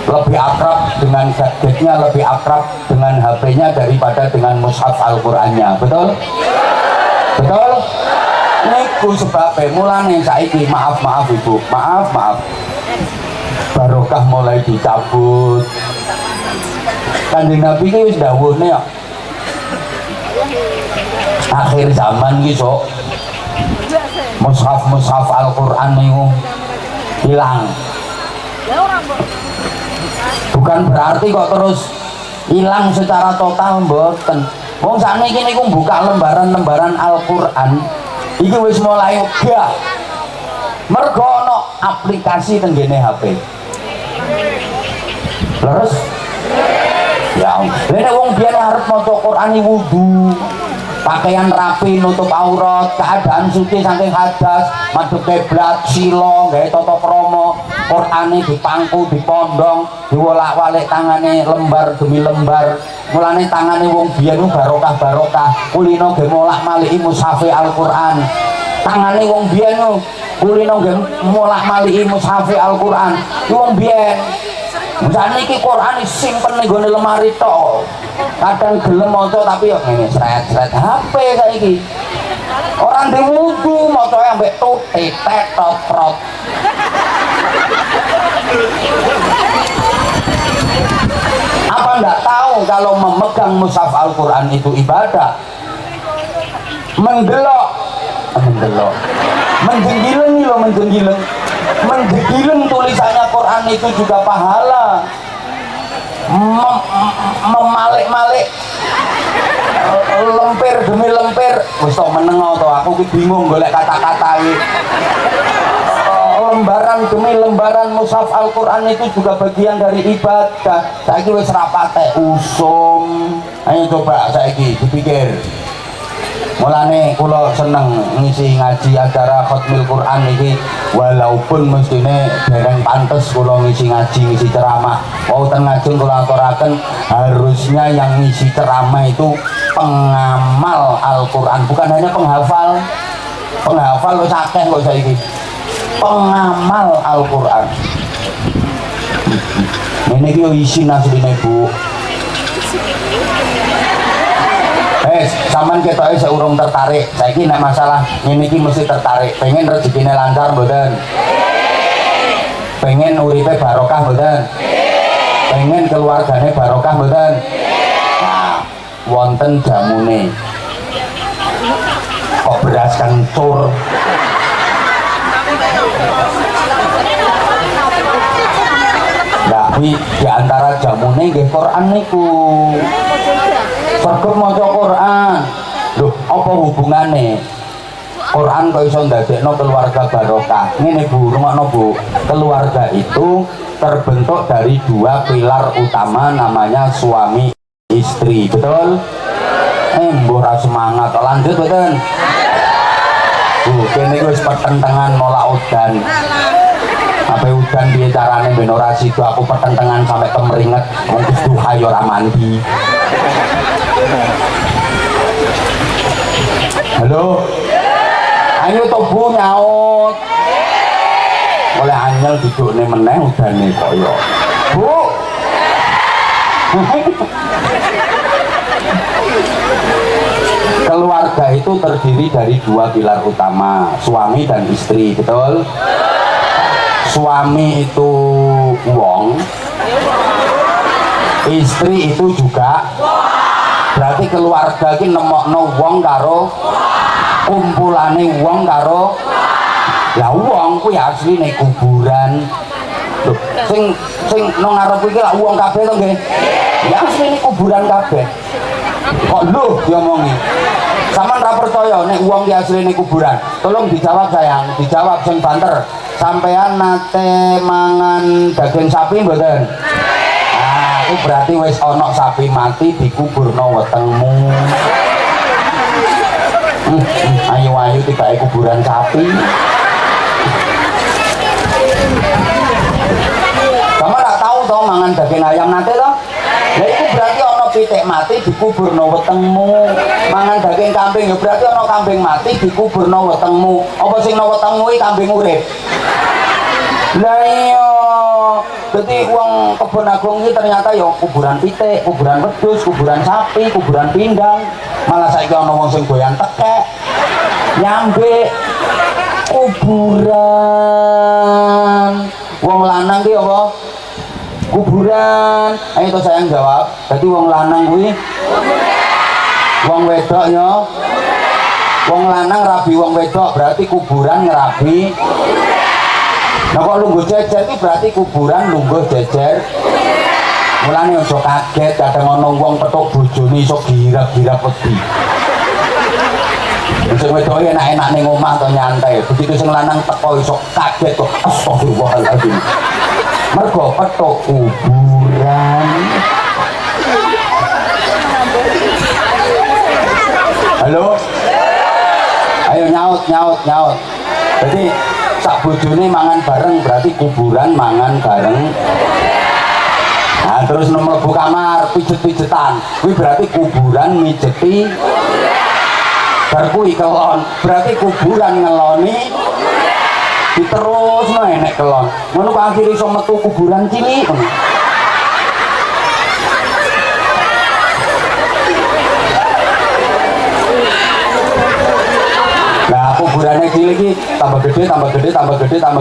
[SPEAKER 1] Lebih akrab dengan gadgetnya, lebih akrab dengan HP-nya daripada dengan mushaf Al-Qur'annya. Betul? Betul? Niku sebabnya mulane saiki maaf Ibu, maaf. Barokah mulai dicabut. Kanjeng Nabi ki wis dawuhne ya. Akhir zaman ki sok mushaf Al-Qur'an niku hilang. Bukan berarti kok terus hilang secara total, mboten. Wong sakniki niku buka lembaran-lembaran Al-Qur'an iki wis mulai gah. Mergo ana aplikasi teng ngene HP. Terus ya, lha wong biyen arep maca Qur'an wudu, pakaian rapi nutup aurat, keadaan suci saking hadas, madhep kiblat, sila, gawe tata krama, Qur'ane dipangku, dipondong, diwolak-walik tangane lembar demi lembar. Mulane tangane wong biyen barokah-barokah, kulino ge molak-maliki mushaf Al-Qur'an. Tangane wong biyen kulino ge molak-maliki mushaf Al-Qur'an. Wong biyen misalnya ini Quran simpen nih gue lemari tok, kadang gelem moco tapi ya ngene sret HP saiki. Orang di wudu moco yang mbek tutit tetot. Apa enggak tahu kalau memegang mushaf Al-Qur'an itu ibadah? Mendelok menjenggiling tulisannya Quran itu juga pahala. Memalik-malik lempir demi lempir wis tok meneng to aku ki bingung golek kata-kata iki. Lembaran demi lembaran mushaf Al-Qur'an itu juga bagian dari ibadah. Saiki wis rapate usum. Ayo coba saiki dipikir. Mulane kula seneng ngisi ngaji acara Khatmil Quran iki walaupun mestine dereng pantes kula ngisi ngaji ngisi ceramah. Wonten ngajeng kula aturaken harusnya yang ngisi ceramah itu pengamal Al-Qur'an, bukan hanya penghafal. Penghafal wis akeh kok saiki. Pengamal Al-Qur'an. Ini iki yo isin asline, Bu. Saman ketoke seurung tertarik. Saiki nek masalah ngene iki mesti tertarik. Pengen rezekine lancar mboten? Pengen uripe barokah mboten? Pengen keluargane barokah mboten? Nah, wonten jamune. Kok beras kencur? Lah kuwi di antara jamune nggih Quran niku. Sregep maca Quran. Loh, apa hubungane? Quran kok iso ndadekno keluarga barokah. Ngene Bu, rungokno Bu. Keluarga itu terbentuk dari dua pilar utama namanya suami istri. Betul? Mbok ora semangat. Lanjut mboten? Bu, kene wis pertentangan nolak udan. Apa udan piye carane ben ora sido aku pertentangan sampai kemeringet wong wis duha ya ora mandi. Halo, ayo to Bu nyaut. Oleh anyel dudukne meneh udane kaya. Bu. Keluarga itu terdiri dari dua pilar utama, suami dan istri, betul? Suami itu wong, istri itu juga. Berarti keluarga iki nemokno wong karo kumpulane wong karo. Lah wong kuwi asline kuburan. Lho, sing nang ngarep iki lak wong kabeh to nggih. Ya asline kuburan kabeh. Kok lho diomongi. Sampeyan ra percaya nek wong ki asline kuburan. Tolong dijawab sayang, dijawab sing banter. Sampeyan nate mangan daging sapi mboten? Itu berarti wis ana sapi mati dikuburno wetengmu. Ayo tibake kuburan sapi. Kamu tak tahu toh mangan daging ayam nate toh? Lah itu berarti ana pitik mati dikuburno wetengmu. Mangan daging kambing ya berarti ana kambing mati dikuburno wetengmu. Apa sing nang wetengmu iki kambing urip? Lah iya. Jadi uang kebun agung ini ternyata ya kuburan pitik, kuburan wedhus, kuburan sapi, kuburan pindang. Malah saiki ana wong sing goyang tekek. Nyambe kuburan. Wong lanang ki apa? Kuburan. Ayo to sayang jawab. Dadi wong lanang kuwi wong wedok ya. Wong lanang rabi wong wedok berarti kuburan ngerabi. Nah kok lungguh jejer itu berarti kuburan lungguh jejer. Mulane aja kaget kadang ana wong petuk bojone iso gira-gira wedi. Sing wedok enak-enak ning omah to nyantai. Begitu sing lanang teko iso kaget kok astagfirullahaladzim. Mergo petuk kuburan. Halo? Ayo nyaut. Jadi sak bojone mangan bareng berarti kuburan mangan bareng. Nah terus nomor bu kamar pijet-pijetan kuwi berarti kuburan mijeti. Bar kuwi kelon berarti kuburan ngeloni. Diterus enek kelon. Ngono kok akhire iso metu kuburan cilik. Nah kuburannya cilik iki tambah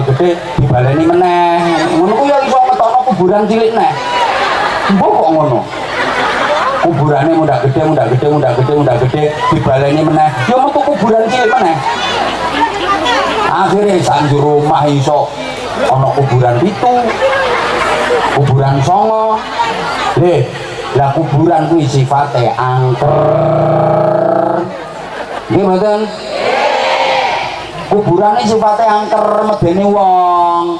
[SPEAKER 1] gede dibaleni meneh. Ngono ku ya iso metokno kuburan cilik neh. Mbok kok ngono. Kuburannya mundak gede dibaleni meneh. Ya metu kuburan cilik meneh. Akhirnya sak njero omah iso ana kuburan itu, kuburan songo. Lah kuburan kuwi sifate angker. Nggih mboten? Kuburane sifate angker medene wong.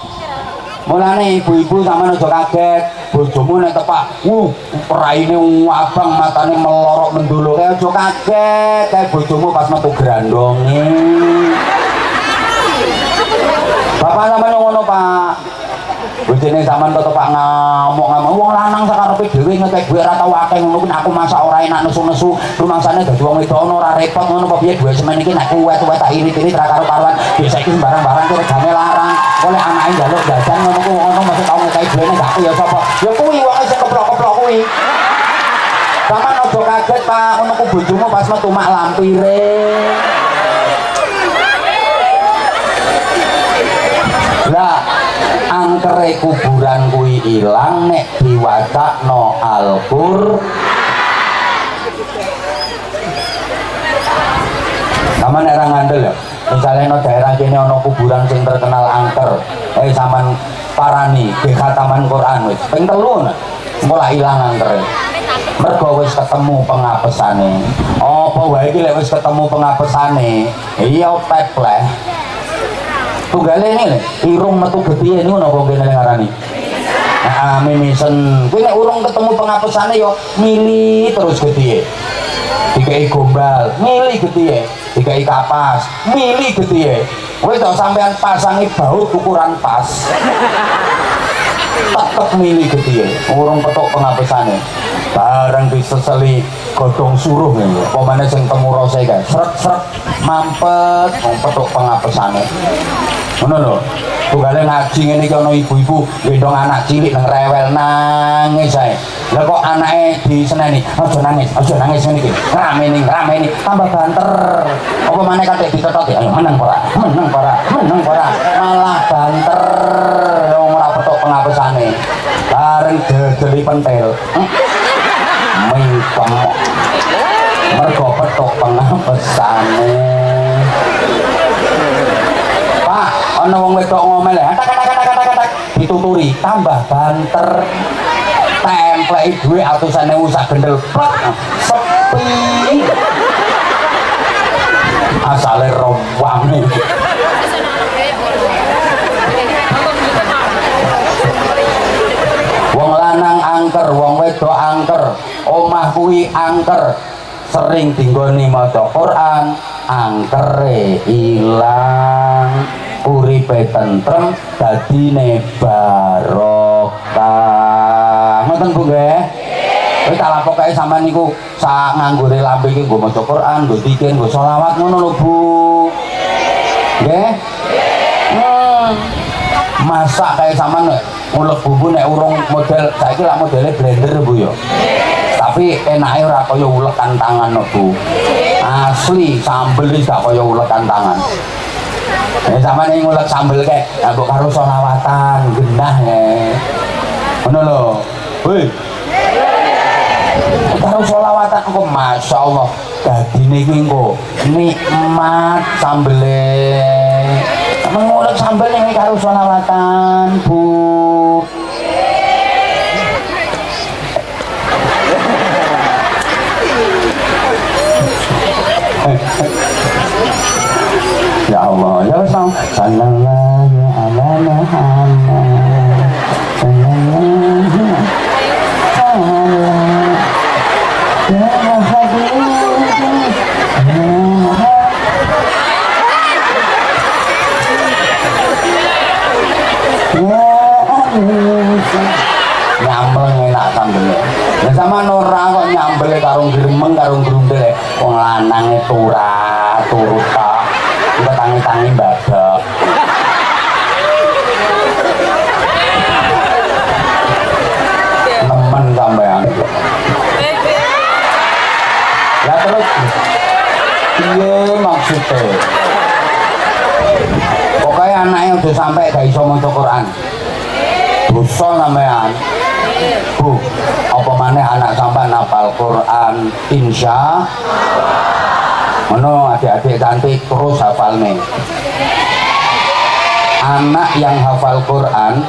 [SPEAKER 1] Mulane ibu-ibu sampeyan aja kaget, bojomu nek tepak, raine abang matane melorok mendolo, aja kaget, kae bojomu pas metu grandonge. Bapak sampeyan ngono, Pak. Bojone sampean kok tepak ngamuk-ngamuk, wong lanang sakarepe dhewe ngekek duwe ora tau akeh ngono kuwi aku masak ora enak nesu-nesu, rumangsane dadi wong wedok ono ora repot ngono apa piye duwe semen iki nek kuwet-kuwet tak irit-irit ra karo karuan, biasa iki sembarang-barang ki regane larang. Oleh anake njaluk jajan ngono ku ono mesti tau ngekek duwene gak aku ya sapa. Ya kuwi wong sing keplok-keplok kuwi. Sampeyan aja kaget, Pak, ngono ku bojomu pas metu mak lampire. Lah angkere kuburan kuwi ilang nek diwacakno Al-Qur'an. Sama nek ra ngandel ya. Misalnya no daerah kene ana kuburan sing terkenal angker. Sampean parani ke khataman Quran wis ping 3 engko lak ilang angkere. Mergo wis ketemu pengapesane. Apa wae iki lek wis ketemu pengapesane, iya pepleh. Tunggale ini lho, irung metu gedhe niku napa kene ngarani. Mimisen. Kuwi nek urung ketemu pengapesane ya mili terus gedhe. Dikai gombal, mili gedhe. Dikai kapas, mili gedhe. Wis to sampean pasangi baut ukuran pas. Tetep mili gedhe. Urung petuk pengapesane. Bareng diseseli godhong suruh ngene. Apa maneh sing temu rose kae. Sret-sret mampet wong petuk pengapesane. Ngono lho. Tunggale ngaji ngene iki ana ibu-ibu gendong anak cilik nang rewel nangis ae. Lah kok anake diseneni, aja nangis ngene iki. Rameni tambah banter. Apa maneh katik ditotot ya, meneng ora? Malah banter. Wong ora petuk pengapesane. Bareng dedeli pentil. Mingkem. Mergo petuk pengapesane. Pak, ana wong wedok ngomel ya, tak dituturi tambah banter. Templeki dhuwit atusan ewu sak gendel plek sepi. Asale rowange. Wong lanang angker, wong wedok angker, omah kuwi angker. Sering dinggoni maca Quran, angkere ilang, uripe tentrem, dadine barokah. Ngoten Bu nggih? Kowe tak lapoke sampean niku sak nganggure lambe iki nggo maca Quran, nggo zikir, nggo selawat ngono lho Bu. Nggih? Masak kayak sampean ngulek bumbu nek urung model saiki lak modele blender Bu ya. Tapi enake ora kaya ulekan tangan no Bu. Asli sambel iki gak kaya ulekan tangan. Sampeyan ngulek sambel kae, mbok karo selawatan genah ya. Ngono lho. Hei. Karo selawatan engko masyaallah dadine iki engko nikmat sambele. Mengulek sambel ini karo selawatan, Bu. Ya Allah, ya wis sallallahu ala Muhammad sallallahu ala ya habibie nyambel enak sambelnya. Ya sama Nora kok nyambel karung gremeng karung grundel wong lanang turah turut tak kita tangi-tangi badak nemen sampean ya terus iya maksudnya pokoknya anaknya udah sampai gak iso maca Quran dosa sampean Bu, apa maneh anak sampean hafal Quran insya mana adik-adik cantik terus hafal nih anak yang hafal Quran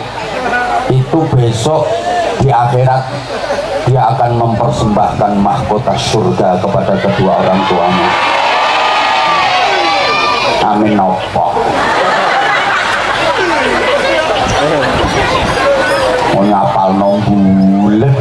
[SPEAKER 1] itu besok di akhirat dia akan mempersembahkan mahkota surga kepada kedua orang tuanya. Amin nopo mau nyapal nong bulet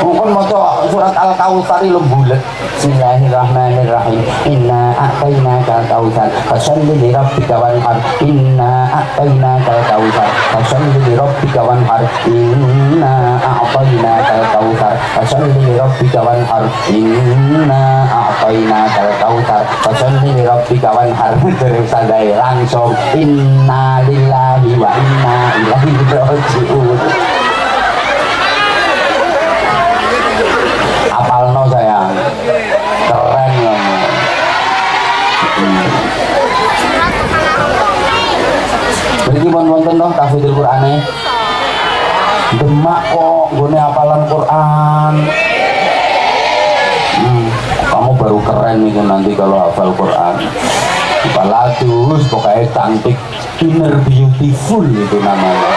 [SPEAKER 1] mungkin mau surat Al-Kautsar lembulet Bismillahirrahmanirrahim inna a'tainakal kautsar fasalli li rabbika wanhar inna a'tainakal kautsar fasalli li rabbika wanhar inna a'tainakal kautsar fasalli li rabbika wanhar inna a'tainakal kautsar fasalli li rabbika wanhar terus sadai langsung inna lillahi wa inna ilaihi raji'un. Apalno sayang keren kamu berarti wonten dong tahfidzul Qur'ane demak kok gone hafalan Quran kamu baru keren nih nanti kalau hafal Quran baladus pokoknya cantik inner beautiful itu namanya.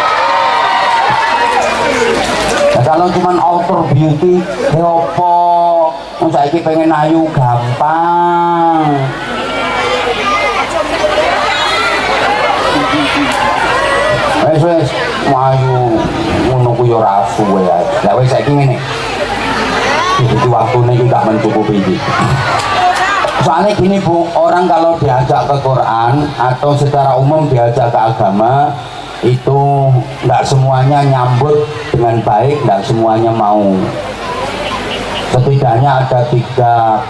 [SPEAKER 1] Nah, kalau cuman outer beauty ya opo saiki pengen ayu gampang wes ayu ngono ku yo ora suwe ya lah wes saiki ngene iki waktune iki gak mencukupi iki soalnya gini Bu orang kalau diajak ke Quran atau secara umum diajak ke agama itu nggak semuanya nyambut dengan baik, nggak semuanya mau. Setidaknya ada 3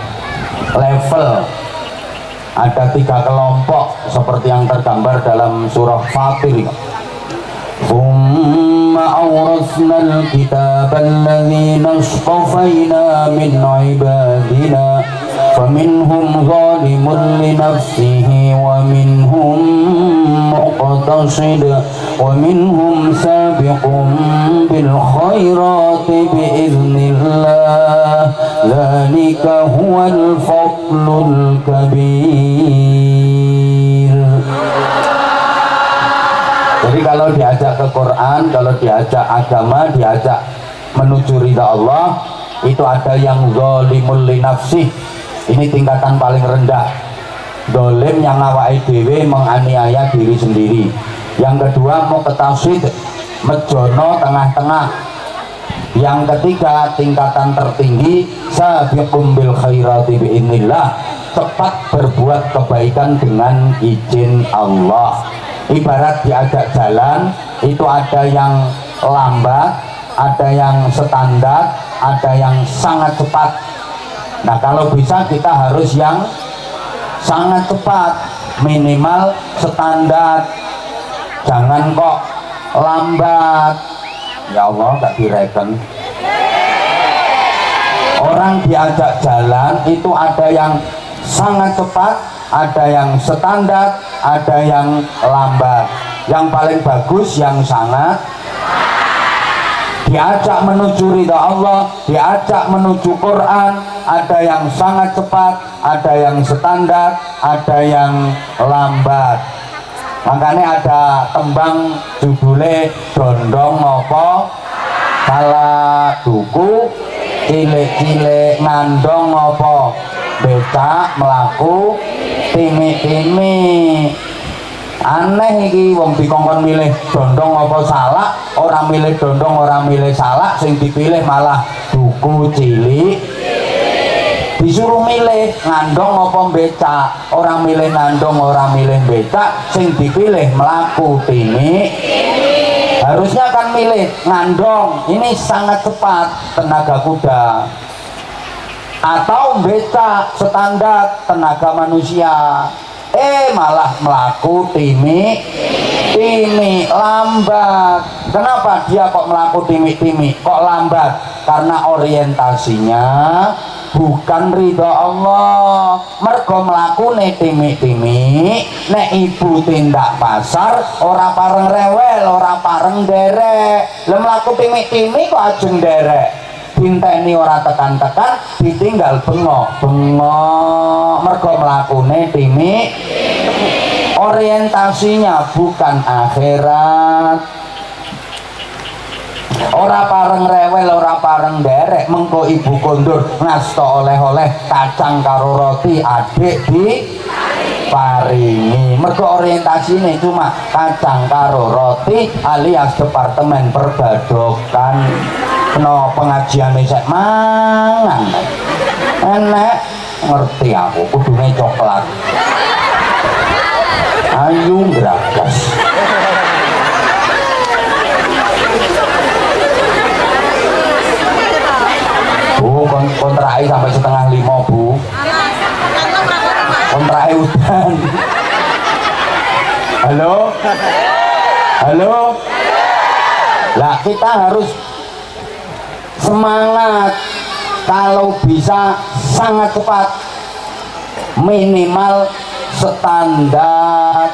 [SPEAKER 1] level, ada 3 kelompok seperti yang tergambar dalam surah Fatir. ثم أورثنا الكتاب الذين اصطفينا من عبادنا فمنهم ظالم لنفسه ومنهم مقتصد ومنهم سابق بالخيرات بإذن الله ذلك هو الفضل الكبير. Jadi kalau diajak ke Quran, kalau diajak agama, diajak menuju ridha Allah, itu ada yang zalimul li nafsih. Ini tingkatan paling rendah. Dolim yang awake dhewe menganiaya diri sendiri. Yang kedua muqtasid, mejono tengah-tengah. Yang ketiga tingkatan tertinggi sabiqum bil khairati biidznillah, cepat berbuat kebaikan dengan izin Allah. Ibarat diajak jalan itu ada yang lambat, ada yang standar, ada yang sangat cepat. Nah kalau bisa kita harus yang sangat cepat, minimal standar, jangan kok lambat. Ya Allah gak direken. Orang diajak jalan itu ada yang sangat cepat, ada yang standar, ada yang lambat. Yang paling bagus yang sangat, diajak menuju ridha Allah, diajak menuju Quran. Ada yang sangat cepat, ada yang standar, ada yang lambat. Makanya ada tembang judulnya dondong apa salah duku, cilik-cilik ngandong apa becak melaku timi-timi. Aneh iki wong dikongkon milih dondong apa salak, orang milih dondong, orang milih salak, sing dipilih malah duku cilik. Disuruh milih ngandong apa becak, orang milih ngandong, orang milih becak, sing dipilih melaku timi. Harusnya kan milih ngandong, ini sangat cepat tenaga kuda, atau becak standar tenaga manusia. Malah melaku timi lambat. Kenapa dia kok melaku timi kok lambat? Karena orientasinya bukan ridho Allah. Mergo mlakune timi nek ibu tindak pasar ora pareng rewel, ora pareng derek. Lah mlaku timi kok ajeng derek, dinteni ora tekan-tekan, ditinggal bengok mergo mlakune timi. Orientasinya bukan akhirat. Ora pareng rewel, ora pareng derek. Mengko ibu kondur ngasta oleh-oleh kacang karo roti, adik di paringi. Mergo orientasine cuma kacang karo roti alias departemen perbadokan. Kena pengajiane sek mangan. Enek ngerti aku kudune coklat. Ayo gragas. Bu, kontraknya sampai 4:30 Bu. Kontraknya udan. Halo. Lah kita harus semangat, kalau bisa sangat cepat, minimal standar.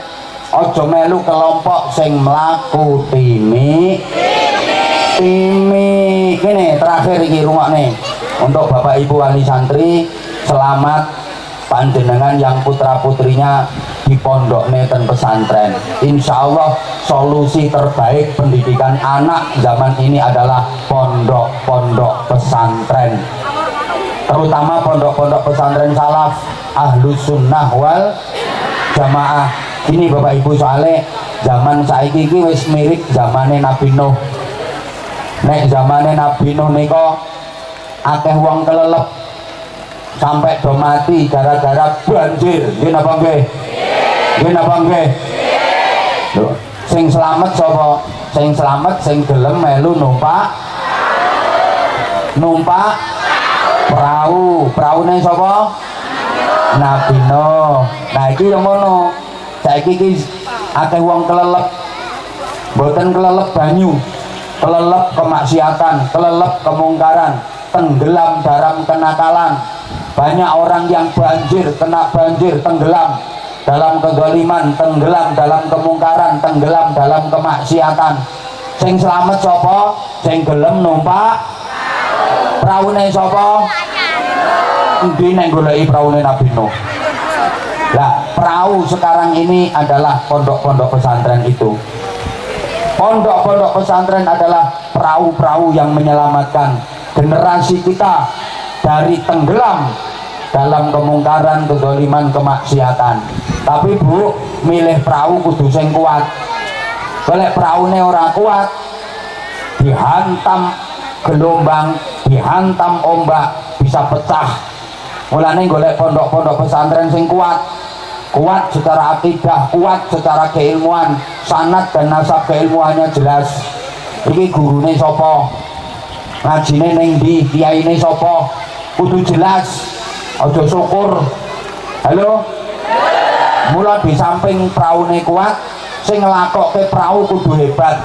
[SPEAKER 1] Ojo melu kelompok sing mlaku timi. Gini terakhir iki rungokne untuk Bapak Ibu wali santri, selamat panjenengan yang putra putrinya di pondok neten pesantren. Insya Allah solusi terbaik pendidikan anak zaman ini adalah pondok-pondok pesantren, terutama pondok-pondok pesantren salaf ahlus sunnah wal jamaah. Ini Bapak Ibu, soalnya zaman saiki iki wis mirip zamane Nabi Nuh. Nek zamane Nabi Nuh nika akeh wong kelelep sampai do mati gara-gara banjir. Nggih napa nggih? Nggih napa nggih? Lho, sing slamet sapa? Sing slamet sing gelem melu numpak perahu. Praune sapa? Nabi Nuh. Nah iki yo ngono. Saiki iki akeh wong kelelep. Mboten kelelep banyu, kelelep kemaksiatan, kelelep kemungkaran, tenggelam dalam kenakalan. Banyak orang yang banjir, kena banjir, tenggelam dalam kezaliman, tenggelam dalam kemungkaran, tenggelam dalam kemaksiatan. Sing selamat sapa? Sing gelem numpak praune sapa? Endi nek goleki praune Nabi Nuh. Lah, perahu sekarang ini adalah pondok-pondok pesantren itu. Pondok-pondok pesantren adalah perahu-perahu yang menyelamatkan generasi kita dari tenggelam dalam kemungkaran, kezaliman, kemaksiatan. Tapi Bu, milih perahu kudu sing kuat. Golek peraune ora kuat, dihantam gelombang, dihantam ombak, bisa pecah. Mulane golek pondok-pondok pesantren sing kuat. Kuat secara akidah, kuat secara keilmuan, sanad dan nasab keilmuannya jelas. Iki gurune sapa? Ngajine ning ndi? Kiyaine sapa? Kudu jelas. Aja syukur. Halo? Mula di samping praune kuat, sing nglakokke perahu kudu hebat.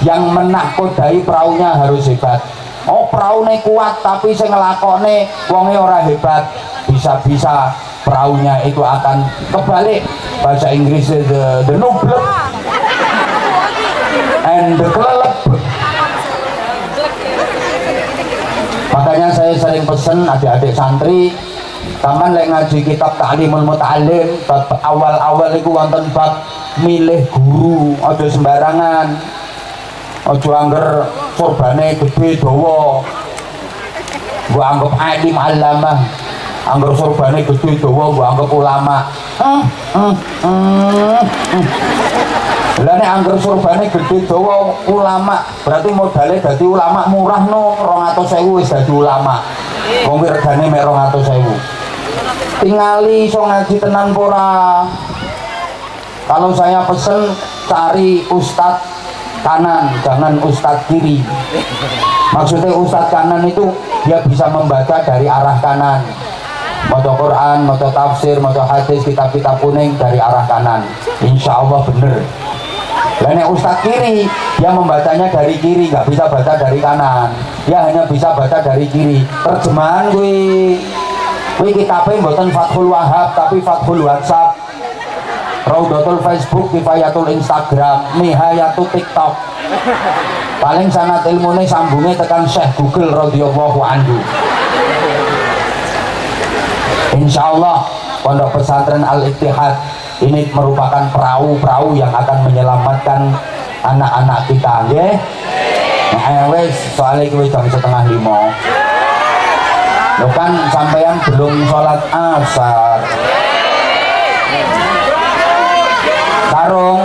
[SPEAKER 1] Yang menakodai perahunya harus hebat. Oh, praune kuat tapi sing nglakone wonge ora hebat. Bisa-bisa perahunya itu akan kebalik, bahasa Inggrisnya the nublek and the kelelep. Makanya saya sering pesen adik-adik santri, taman lek ngaji kitab Ta'limul Muta'allim, awal-awal itu wonten bab milih guru, aja sembarangan, aja angger surbane gede dawa, gua anggap alim alamah, angger surbane gede dawa gua anggap ulama. Lah nek angger surbane gede dawa ulama, berarti modalnya dadi ulama murah no, 200.000 wis dadi ulama. Wong regane mek 200.000. Tingali iso ngaji tenan pora. Kalau saya pesen cari ustadz kanan, jangan ustadz kiri. Maksudnya ustadz kanan itu dia bisa membaca dari arah kanan, maca Quran, maca tafsir, maca hadis, kitab-kitab kuning dari arah kanan, insya Allah bener. Lainnya ustadz kiri dia membacanya dari kiri, nggak bisa baca dari kanan, dia hanya bisa baca dari kiri. Terjemahan gue kitabnya bukan Fathul Wahab tapi Fathul WhatsApp, Raudatul Facebook, Kifayatul Instagram, Nihayatul TikTok. Paling sanad ilmune sambungnya tekan Syekh Google radhiyallahu anhu. Insya Allah Pondok Pesantren Al-Ittihad ini merupakan perahu-perahu yang akan menyelamatkan anak-anak kita, nggih. Nah, wes soalnya kita jam 4:30. Lo kan sampean belum sholat asar. Sarung